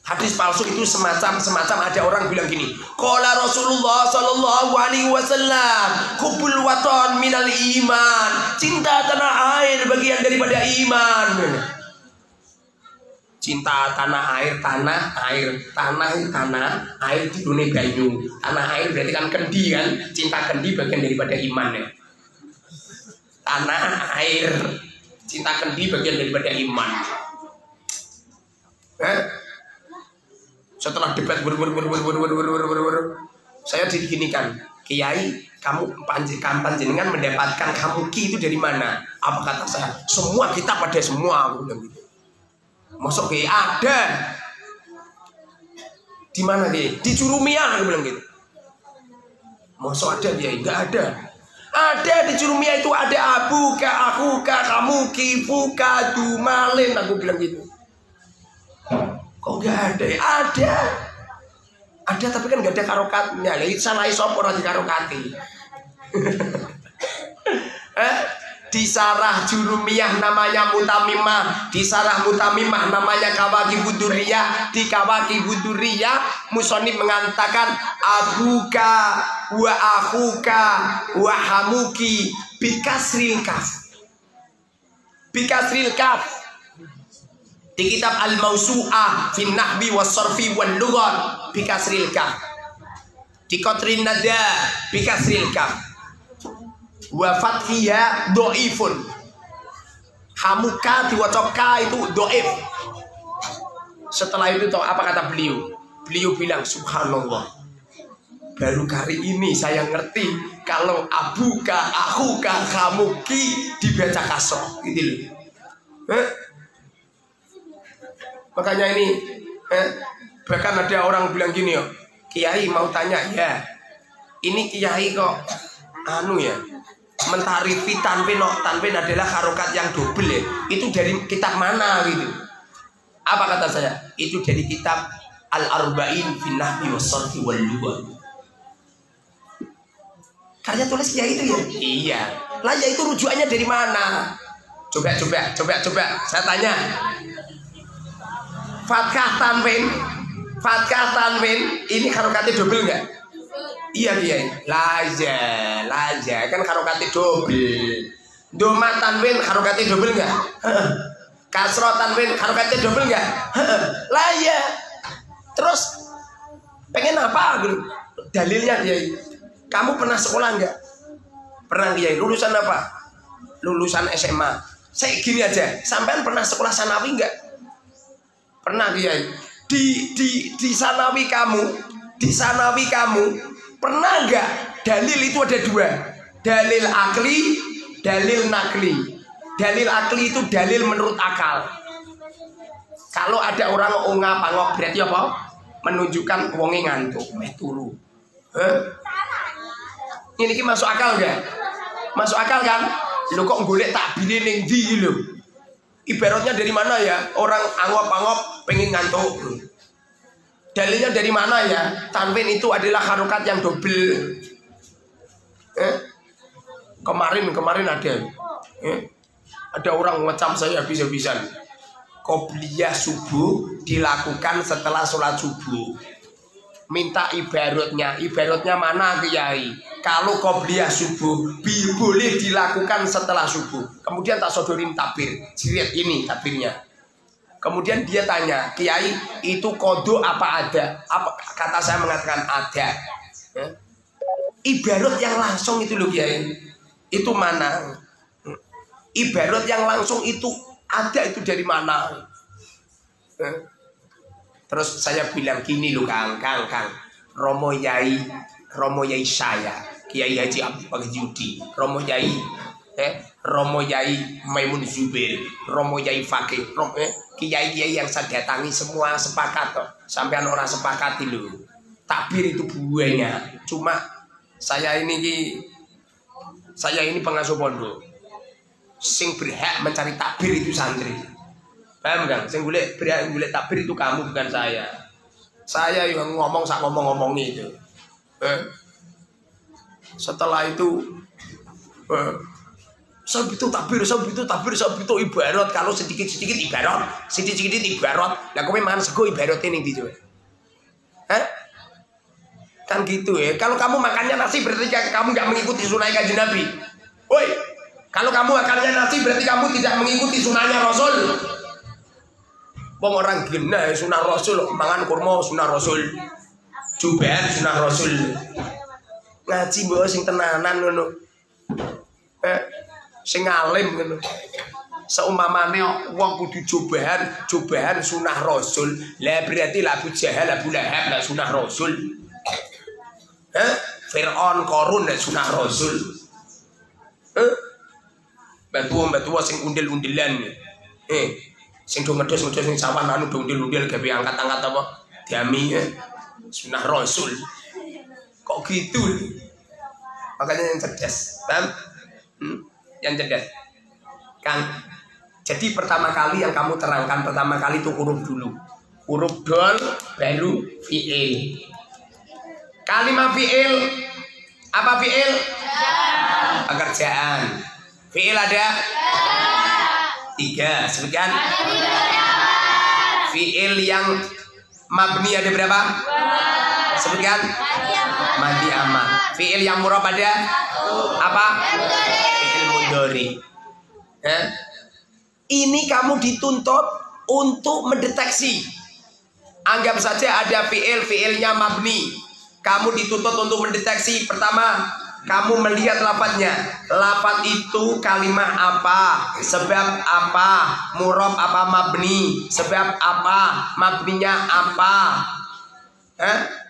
Hadis palsu itu semacam ada orang bilang gini, qala Rasulullah sallallahu alaihi wasallam, hubbul watan minal iman. Cinta tanah air bagian daripada iman. Cinta tanah air, air di dunia banyu. Tanah air berarti kan kendi kan? Cinta kendi bagian daripada iman ya. Tanah air, cinta kendi bagian daripada iman. Setelah debat saya diginikan, Kiai, kamu panjenengan mendapatkan kamuki itu dari mana? Apa kata saya? Semua kitab ada semua, aku bilang gitu. Masuk Kiai ada. Di mana Kiai? Di Jurumiyah, aku bilang gitu. Masuk ada Kiai? Enggak ada. Ada di Jurumiyah itu ada abuka, akuka, kamuki, fuka, dumalin, aku bilang gitu. Kok enggak ada? Ada. Ada tapi kan enggak ada karokatnya. Ya itu salah sapa ora dikarokati. Di sarah Jurumiyah namanya Mutamimah, di sarah Mutamimah namanya Kawaki Buduriyah. Di Kawaki Buduriyah musonib mengatakan abuka wa akhuka wa hamuki bikasril kaf. Bikasril kaf. Di kitab Al-Mausu'ah fin Nahbi was Sarfi wal Lughat bikasril kaf. Di Qatrin Nada bikasril kaf. Wa fathiha dhaifun. Hamuka diwaca itu dhaif. Setelah itu tahu apa kata beliau? Beliau bilang subhanallah. Baru kali ini saya ngerti kalau abuka, akhuka, hamuki dibaca kasroh gitu loh. Makanya ini bahkan ada orang bilang gini ya, Kiai mau tanya ya. Ini Kiai kok anu ya, mentarifi tanwin adalah harokat yang double ya. Itu dari kitab mana gitu? Apa kata saya? Itu dari kitab Al-Arba'in fi Nahwi was Sarfi wal Lughat. Karya tulis ya itu ya? Iya. Lah ya itu rujukannya dari mana? Coba saya tanya. Fathah tanwin ini harokatnya double enggak? Iya Kiai. Laja kan harokatnya double. Doma tanwin harokatnya double enggak? Kasroh tanwin harokatnya double enggak? Lah ya. Terus pengen apa gitu? Dalilnya Kiai. Kamu pernah sekolah enggak? Pernah Kiai. Lulusan apa? Lulusan SMA. Saya gini aja, sampean pernah sekolah sanawi enggak? Pernah Kiai. Di sanawi kamu pernah enggak dalil itu ada dua, dalil akli, dalil nakli. Dalil akli itu dalil menurut akal. Kalau ada orang ngapa berarti apa? Menunjukkan wonge ngantuk, turu. Ini masuk akal enggak? Masuk akal kan? Lo kok golek takbire ning ndi lho? Ibaratnya dari mana ya? Orang angop-angop pengen ngantuk. Dalilnya dari mana ya? Tanwin itu adalah harokat yang double. Kemarin ada. Ada orang ngecam saya habis-habisan. Qobliyah subuh dilakukan setelah sholat subuh. Minta ibaratnya mana Kiai? Kalau qobliyah subuh boleh dilakukan setelah subuh. Kemudian tak sodorin tabir. Lihat ini tabirnya. Kemudian dia tanya, Kiai itu kodo apa ada? Apa kata saya mengatakan ada. Ibarat yang langsung itu loh Kiai. Itu mana? Ibarat yang langsung itu ada itu dari mana? Terus saya bilang gini loh Kang. Romo Yai saya, Kiai Haji Abdul Yudi, Romo Yai Maimun Zubair, Romo Yai Fakih, Kiai yang saya datangi semua sepakat toh. Sampai orang sepakat itu. Takbir itu buahnya. Cuma saya ini pengasuh pondok. Sing berhak mencari takbir itu santri. Paham kan? Sing berhak golek takbir itu kamu bukan saya. Saya yang ngomong itu. Setelah itu Sabitu tabir ibarat kalau sedikit-sedikit ibarat, sedikit-sedikit ibarat. Lah kowe mangan sego ibaratnya ning ndi coba? Hah? Kan gitu ya. Kalau kamu makannya nasi berarti kamu nggak mengikuti sunnah Kanjeng Nabi. Woi, kalau kamu makannya nasi berarti kamu tidak mengikuti sunnahnya Rasul. Wong orang genah sunnah Rasul, mangan kurma sunnah Rasul. Jubahan sunnah Rasul. Ngaji mbok sing tenanan ngono. Sing alim ngono. Seumpamane wong kudu jubahan sunah Rasul. Lah berarti Abu Jahal, Abu Lahab lah sunah Rasul. Fir'aun, Qarun lah sunah Rasul. Batu-batu sing undel-undelan. Sing do medhos-medhos sing sawah anu do undel-undel gawe angkat-angkat apa? Diami sunah Rasul. Kok gitu? Makanya yang cerdas, paham? Yang cerdas Kang. Jadi pertama kali yang kamu terangkan pertama kali itu huruf dulu, huruf dol baru fi'il. Kalimat fi'il apa fi'il? Pekerjaan. Fi'il ada 3, sebutkan. Fi'il yang mabni ada berapa? Sebutkan. Madi amal. Fi'il yang murab ada apa? Fi'il mudhari. Ini kamu dituntut untuk mendeteksi. Anggap saja ada fi'ilnya mabni. Kamu dituntut untuk mendeteksi. Pertama, kamu melihat lafadznya. Lafadz itu kalimat apa? Sebab apa? Murab apa mabni? Sebab apa? Mabninya apa?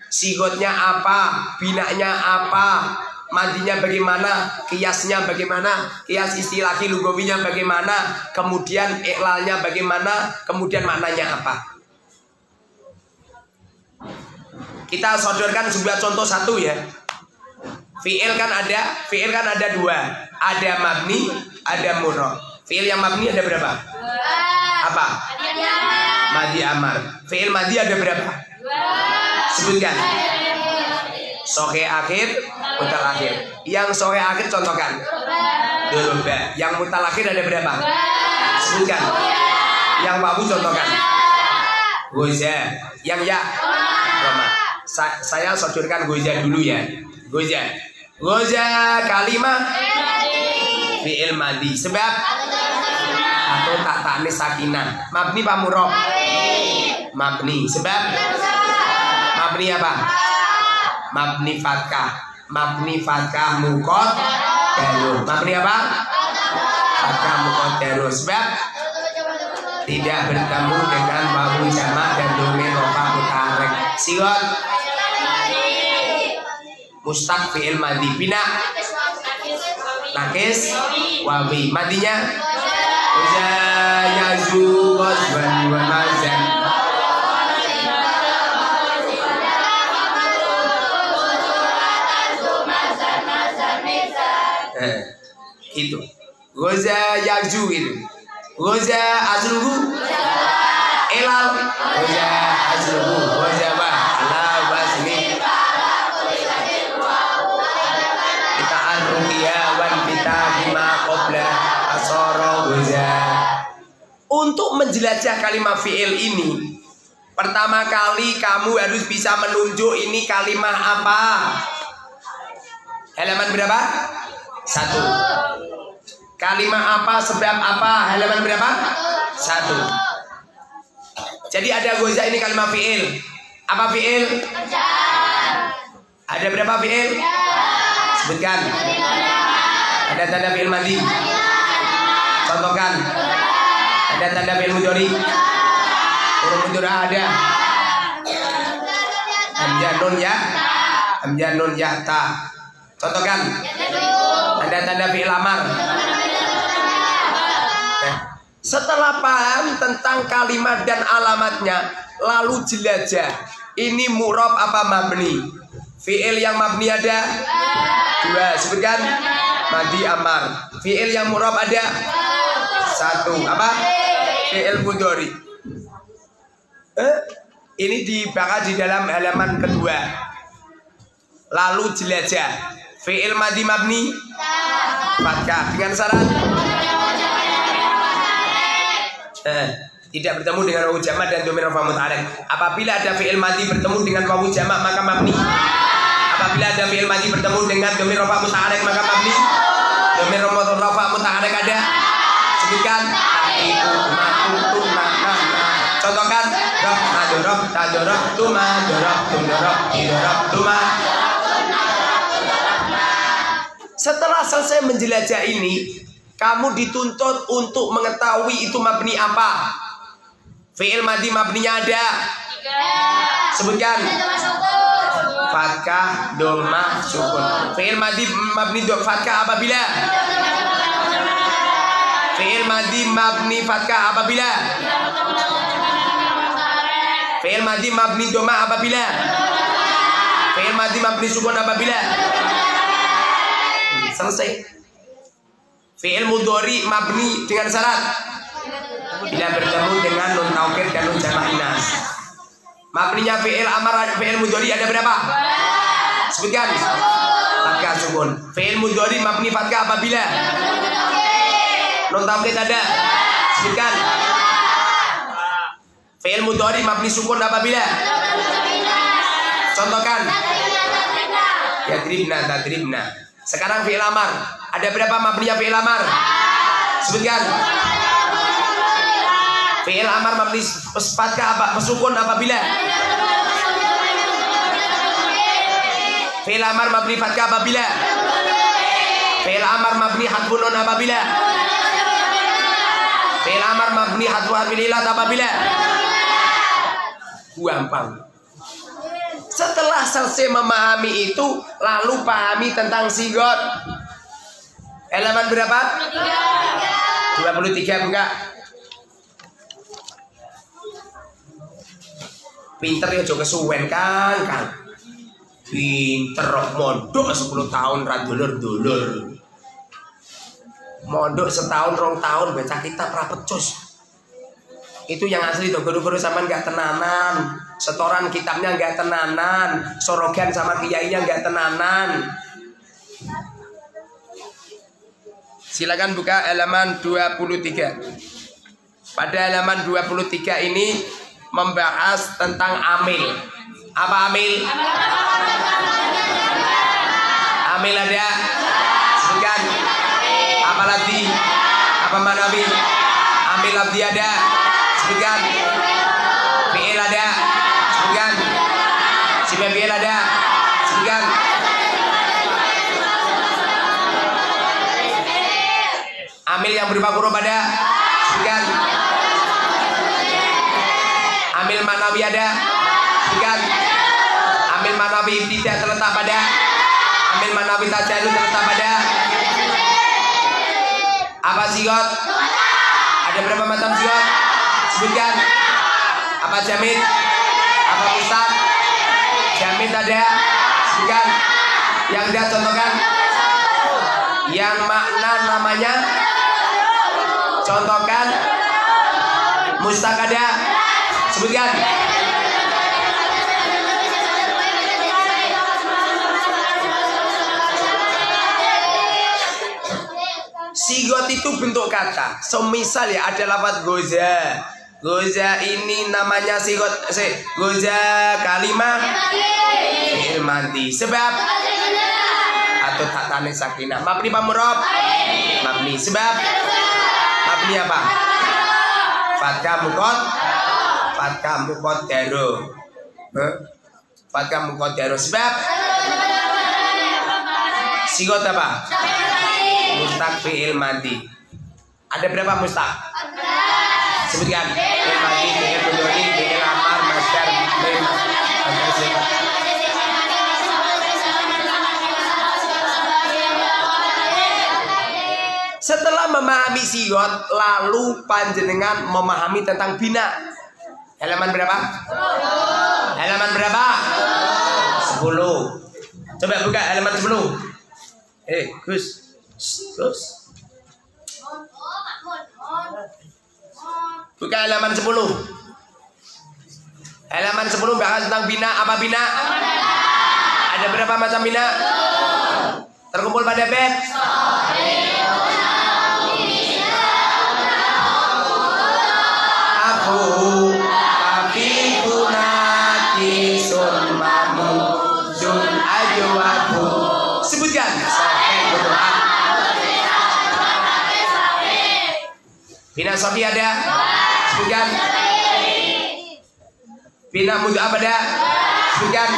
Sigotnya apa? Binanya apa? Madinya bagaimana? Kiasnya bagaimana? Kias istilahi lugawinya bagaimana? Kemudian iklalnya bagaimana? Kemudian maknanya apa? Kita sodorkan sebuah contoh satu ya. Fi'il kan ada 2. Ada mabni, ada murab. Fi'il yang mabni ada berapa? 2. Apa? Madi amar. Fi'il madi ada berapa? 2. Sebutkan. Sohe akhir, mutal akhir. Yang sohe akhir contohkan. Doroba. Yang mutal akhir ada berapa? Sebutkan. Yang wawu contohkan. Goza. Yang ya. Roma. Saya sodorkan goza dulu ya. Goza kalimat fi'il madi. Sebab atau tak ta'nis sakinah. Mabni apa murab? Mabni. Sebab mabni apa? Mabni fatkah mukot daru. Mabni apa? Fatkah mukot daru. Sebab tidak bertemu dengan wawu jamak dan domain rofa mutaharrik. Sigot mustaq fi'il madi. Bina nakis wawi. Madinya uza yazu wasban wa mazan. Itu goza yazu itu. Goza azruhu ilal. Goza azruhu goza ba ala basmi kita arruqiya wan kita bima qabla asara goza. Untuk menjelajah kalimat fi'il ini, pertama kali kamu harus bisa menunjuk ini kalimat apa. Halaman berapa? 1. Kalimat apa, sebab apa, halaman berapa? 1. Jadi ada goza ini kalimat fi'il. Apa fi'il? Ada berapa fi'il? Sebutkan. Ada tanda fi'il madi. Contohkan. Ada tanda fi'il mudhari. Huruf mudhari ada. Hamzah nun ya. Hamzah nun ya ta. Contohkan. Ada tanda fi'il amar. Setelah paham tentang kalimat dan alamatnya, lalu jelajah ini murab apa mabni. Fi'il yang mabni ada 2, sebutkan. Madi amar. Fi'il yang murab ada 1. Apa? Fi'il mudhari. Ini dibahas di dalam halaman kedua. Lalu jelajah fi'il madi mabni fathah dengan syarat Tidak bertemu dengan wawu jamak dan dhamir rafa mutaharrik. Apabila ada fi'il madhi bertemu dengan wawu jamak maka mabni. Apabila ada fi'il madhi bertemu dengan dhamir rafa mutaharrik maka mabni. Dhamir rafa mutaharrik ada. Sebutkan itu makutu na. Contohkan rob madorob tadorob tuma dorob tundorob idorob tuma. Setelah selesai menjelajah ini, kamu dituntut untuk mengetahui itu mabni apa. Fi'il madhi mabninya ada. Sebutkan. Fathah, dhammah, sukun. Fi'il madhi mabni fathah apabila? Fi'il madhi mabni fathah apabila? Fi'il madhi mabni dhammah apabila? Fi'il madhi mabni sukun apabila? Selesai. Fi'il mudhari mabni dengan syarat bila bertemu dengan nun taukid dan nun jamak inas. Mabninya fi'il amar, fi'il mudhari ada berapa? Sebutkan. Fathah sukun. Fi'il mudhari mabni fathah apabila? Nun taukid ada. Sebutkan. Fi'il mudhari mabni sukun apabila? Contohkan. Yadribna, tadribna. Sekarang fi'il amar. Ada berapa mabninya fi'il amar? Sebutkan. Fi'il amar mabni fathah apa? Sukun apabila? Fi'il amar mabni fathah apabila? Fi'il amar mabni hadfun nun apabila? Fi'il amar mabni hadfu harfil ilat apabila? Gampang. Setelah selesai memahami itu, lalu pahami tentang sigot. Halaman berapa? 23 buka. Pinter ya juga kesuwen kan. Pinter mondok 10 tahun ra dulur-dulur. Mondok setahun 2 tahun baca kitab ra pecus. Itu yang asli tuh, guru-guru sampean gak tenanan. Setoran kitabnya gak tenanan. Sorogan sama kiainya gak tenanan. Silakan buka halaman 23. Pada halaman 23 ini membahas tentang amil. Apa amil? Amil ada. Sebutkan. Apa lagi? Apa manawi? Amil abdi ada. Sebutkan. Fi'il ada. Sebutkan. Sifat fi'il ada. Sebutkan. Amil yang berupa huruf ada. Sebutkan. Amil manawi ada. Sebutkan. Amil manawi tidak terletak pada. Amil manawi tajalul terletak pada. Apa sigot? Ada berapa macam sigot? Sebutkan. Apa jamid? Apa mustaq? Jamid ada. Sebutkan. Yang dia contohkan. Yang makna namanya. Contohkan. Mustaq ada. Sebutkan. Sigot itu bentuk kata. Semisal ya ada lafaz goza. Goza ini namanya sigot. Goza kalimah fi'il madhi. Sebab atau tak tane sakinah. Mabni pamurab. Mabni. Sebab mabni apa? Fathah mukot. Fathah mukot daro. Fathah mukot daro. Sebab sigot apa? Mustaq fi'il madhi. Ada berapa mustaq? Sebutkan. Fi'il madhi, fi'il mudhari, fi'il amar, masdar, fi'il Setelah memahami sigot, lalu panjenengan memahami tentang bina. Halaman berapa? Halaman berapa? 10. Coba buka halaman 10. Gus. Gus. Buka halaman 10. Halaman 10 bahas tentang bina. Apa bina? Ada berapa macam bina? Terkumpul pada bed. Bina Sofi ada? Sebutkan. Bina Mud'ab ada? Sebutkan.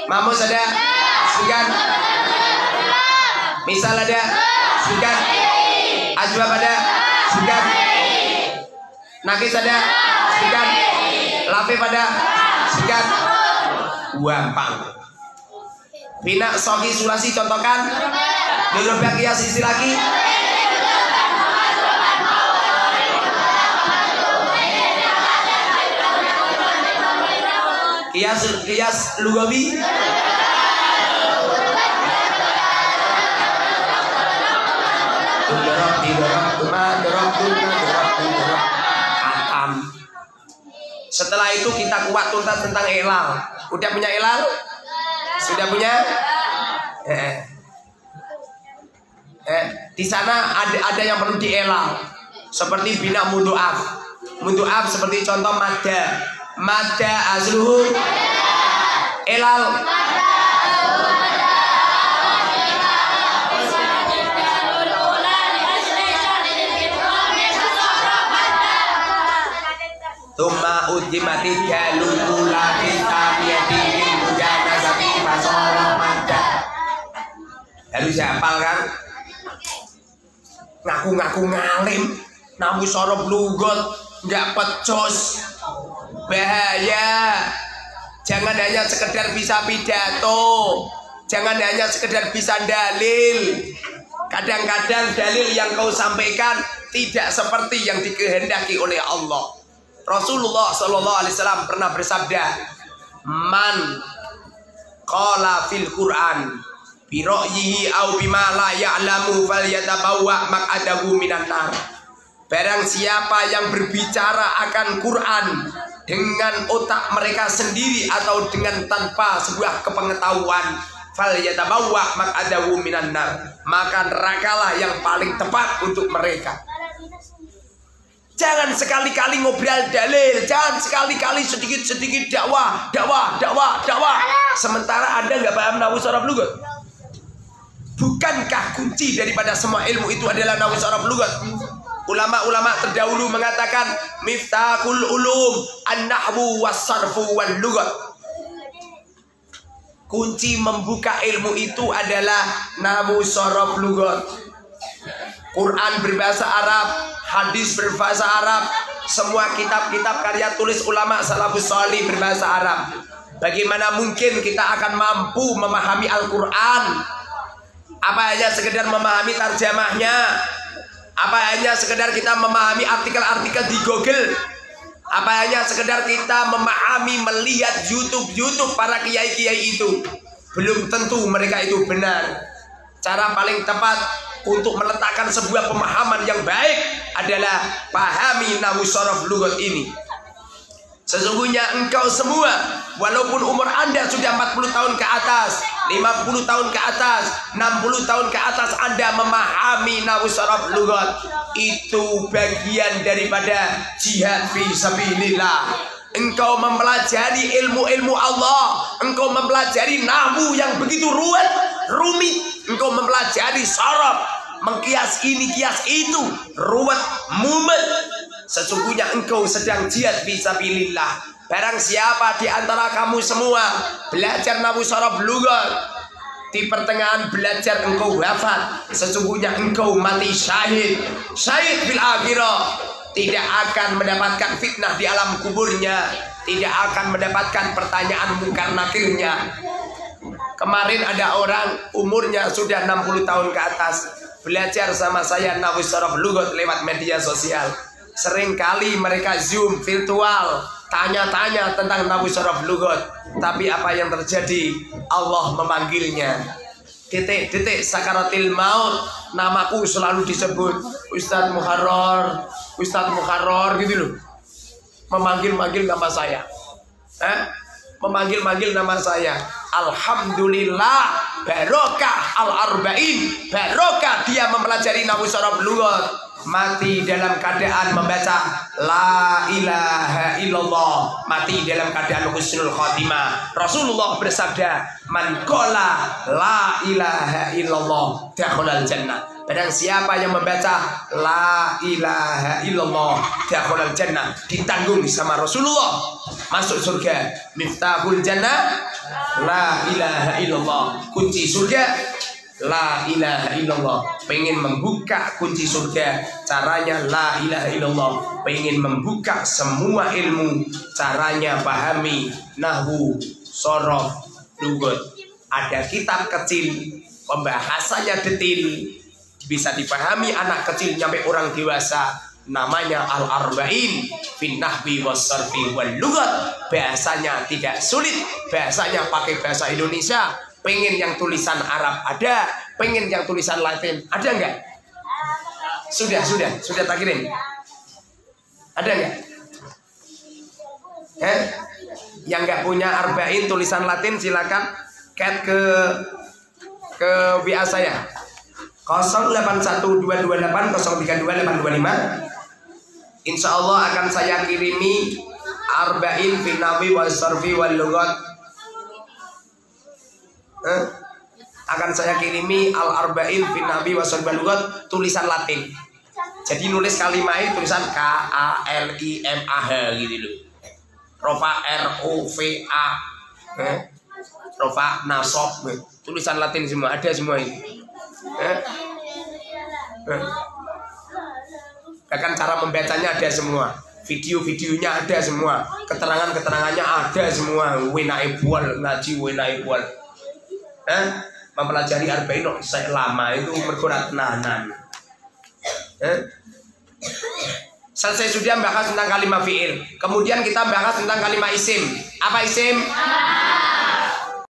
Mamus ada? Sebutkan. Misal ada? Sebutkan. Ajwab ada? Sebutkan. Nakis ada? Sebutkan. Lafif ada? Sebutkan. Gampang. Bina Sofi Sulasi contohkan. Nurul Baqiyah sisi lagi. Kias lugawi. Setelah itu kita kuat tuntas tentang ilal. Udah punya ilal? Sudah punya? Di sana ada yang perlu dielal. Seperti bina mudu'af. Mudu'af seperti contoh madda. Madda azluhu elal. Tuma udimati galula kitabiyati mujana sabi fasara madda. Harus hafal kan? Ngaku-ngaku ngalim, namun sorok lugot, nggak pecos, bahaya. Jangan hanya sekedar bisa pidato, jangan hanya sekedar bisa dalil. Kadang-kadang dalil yang kau sampaikan tidak seperti yang dikehendaki oleh Allah. Rasulullah SAW pernah bersabda, man qala fil Quran bira'yihi au bima la ya'lamu falyatabawwa maq'adahu minan nar. Barang siapa yang berbicara akan Quran dengan otak mereka sendiri atau dengan tanpa sebuah kepengetahuan, falyatabawwa maq'adahu minan nar, maka nerakalah yang paling tepat untuk mereka. Jangan sekali-kali ngobrol dalil, jangan sekali-kali sedikit-sedikit dakwah. Sementara Anda nggak paham nahwu sharaf lugat. Bukankah kunci daripada semua ilmu itu adalah nahwu sharaf lugat? Ulama-ulama terdahulu mengatakan miftahul ulum an-nahwu was-sarfu wal lugat. Kunci membuka ilmu itu adalah nahwu sharaf lugat. Quran berbahasa Arab, hadis berbahasa Arab, semua kitab-kitab karya tulis ulama salafus shalih berbahasa Arab. Bagaimana mungkin kita akan mampu memahami Al-Quran? Apa hanya sekedar memahami tarjamahnya? Apa hanya sekedar kita memahami artikel-artikel di Google? Apa hanya sekedar kita memahami melihat YouTube para kiai-kiai itu? Belum tentu mereka itu benar. Cara paling tepat untuk meletakkan sebuah pemahaman yang baik adalah pahami nahwu sharaf lugat ini. Sesungguhnya engkau semua, walaupun umur Anda sudah 40 tahun ke atas, 50 tahun ke atas, 60 tahun ke atas, Anda memahami nahwu sharaf lugat, itu bagian daripada jihad fi sabilillah. Engkau mempelajari ilmu-ilmu Allah, engkau mempelajari nahwu yang begitu rumit, engkau mempelajari sharaf, mengkias ini kias itu, ruwet, mumet. Sesungguhnya engkau sedang jihad fisabilillah. Barang siapa di antara kamu semua belajar nahwu sharaf lugat, di pertengahan belajar engkau wafat, sesungguhnya engkau mati syahid fil akhirah. Tidak akan mendapatkan fitnah di alam kuburnya, tidak akan mendapatkan pertanyaan mungkar nakirnya. Kemarin ada orang umurnya sudah 60 tahun ke atas belajar sama saya nahwu sharaf lugat lewat media sosial. Seringkali mereka Zoom virtual tanya-tanya tentang nahwu sharaf lugat, tapi apa yang terjadi? Allah memanggilnya. Detik-detik sakaratil maut, namaku selalu disebut Ustadz Muharrar gitu loh. Memanggil-manggil nama saya. Memanggil-manggil nama saya. Alhamdulillah, barokah al-arba'in, barokah dia mempelajari nahwu sharaf lugat. Mati dalam keadaan membaca la ilaha illallah, mati dalam keadaan husnul khotimah. Rasulullah bersabda, man qala la ilaha illallah dakhalal jannah. Barang siapa yang membaca la ilaha illallah dakhalal jannah, ditanggung sama Rasulullah, masuk surga. Miftahul jannah la ilaha illallah, kunci surga la ilaha illallah. Pengen membuka kunci surga, caranya la ilaha illallah. Pengen membuka semua ilmu, caranya pahami nahwu, shorof, lugat. Ada kitab kecil, pembahasannya detail, bisa dipahami anak kecil nyampe orang dewasa. Namanya Al-Arba'in fin nahwi was sarfi wal lugat. Bahasanya tidak sulit, bahasanya pakai bahasa Indonesia. Pengen yang tulisan Arab ada, pengen yang tulisan Latin ada enggak? Sudah tak kirim. Ada enggak? Yang enggak punya Arba'in tulisan Latin silakan cat ke WA saya 081228032825. Insya Allah akan saya kirimi Arba'in fi nahwi wal sarfi wal lughat. Akan saya kirimi Al-Arba'in fi nahwi wal sarfi wal lughat tulisan Latin. Jadi nulis kalimat tulisan KALIMAH gitu loh. Rofa ROVA. Rofa nasob, tulisan Latin semua, ada semua ini. Bahkan cara membacanya ada semua, video-videonya ada semua, keterangan-keterangannya ada semua. Wenai bual ngaji, wenai bual. Mempelajari Arba'in saya lama itu merkurat nanan. Selesai sudah bahas tentang kalimat fi'il. Kemudian kita bahas tentang kalimat isim. Apa isim?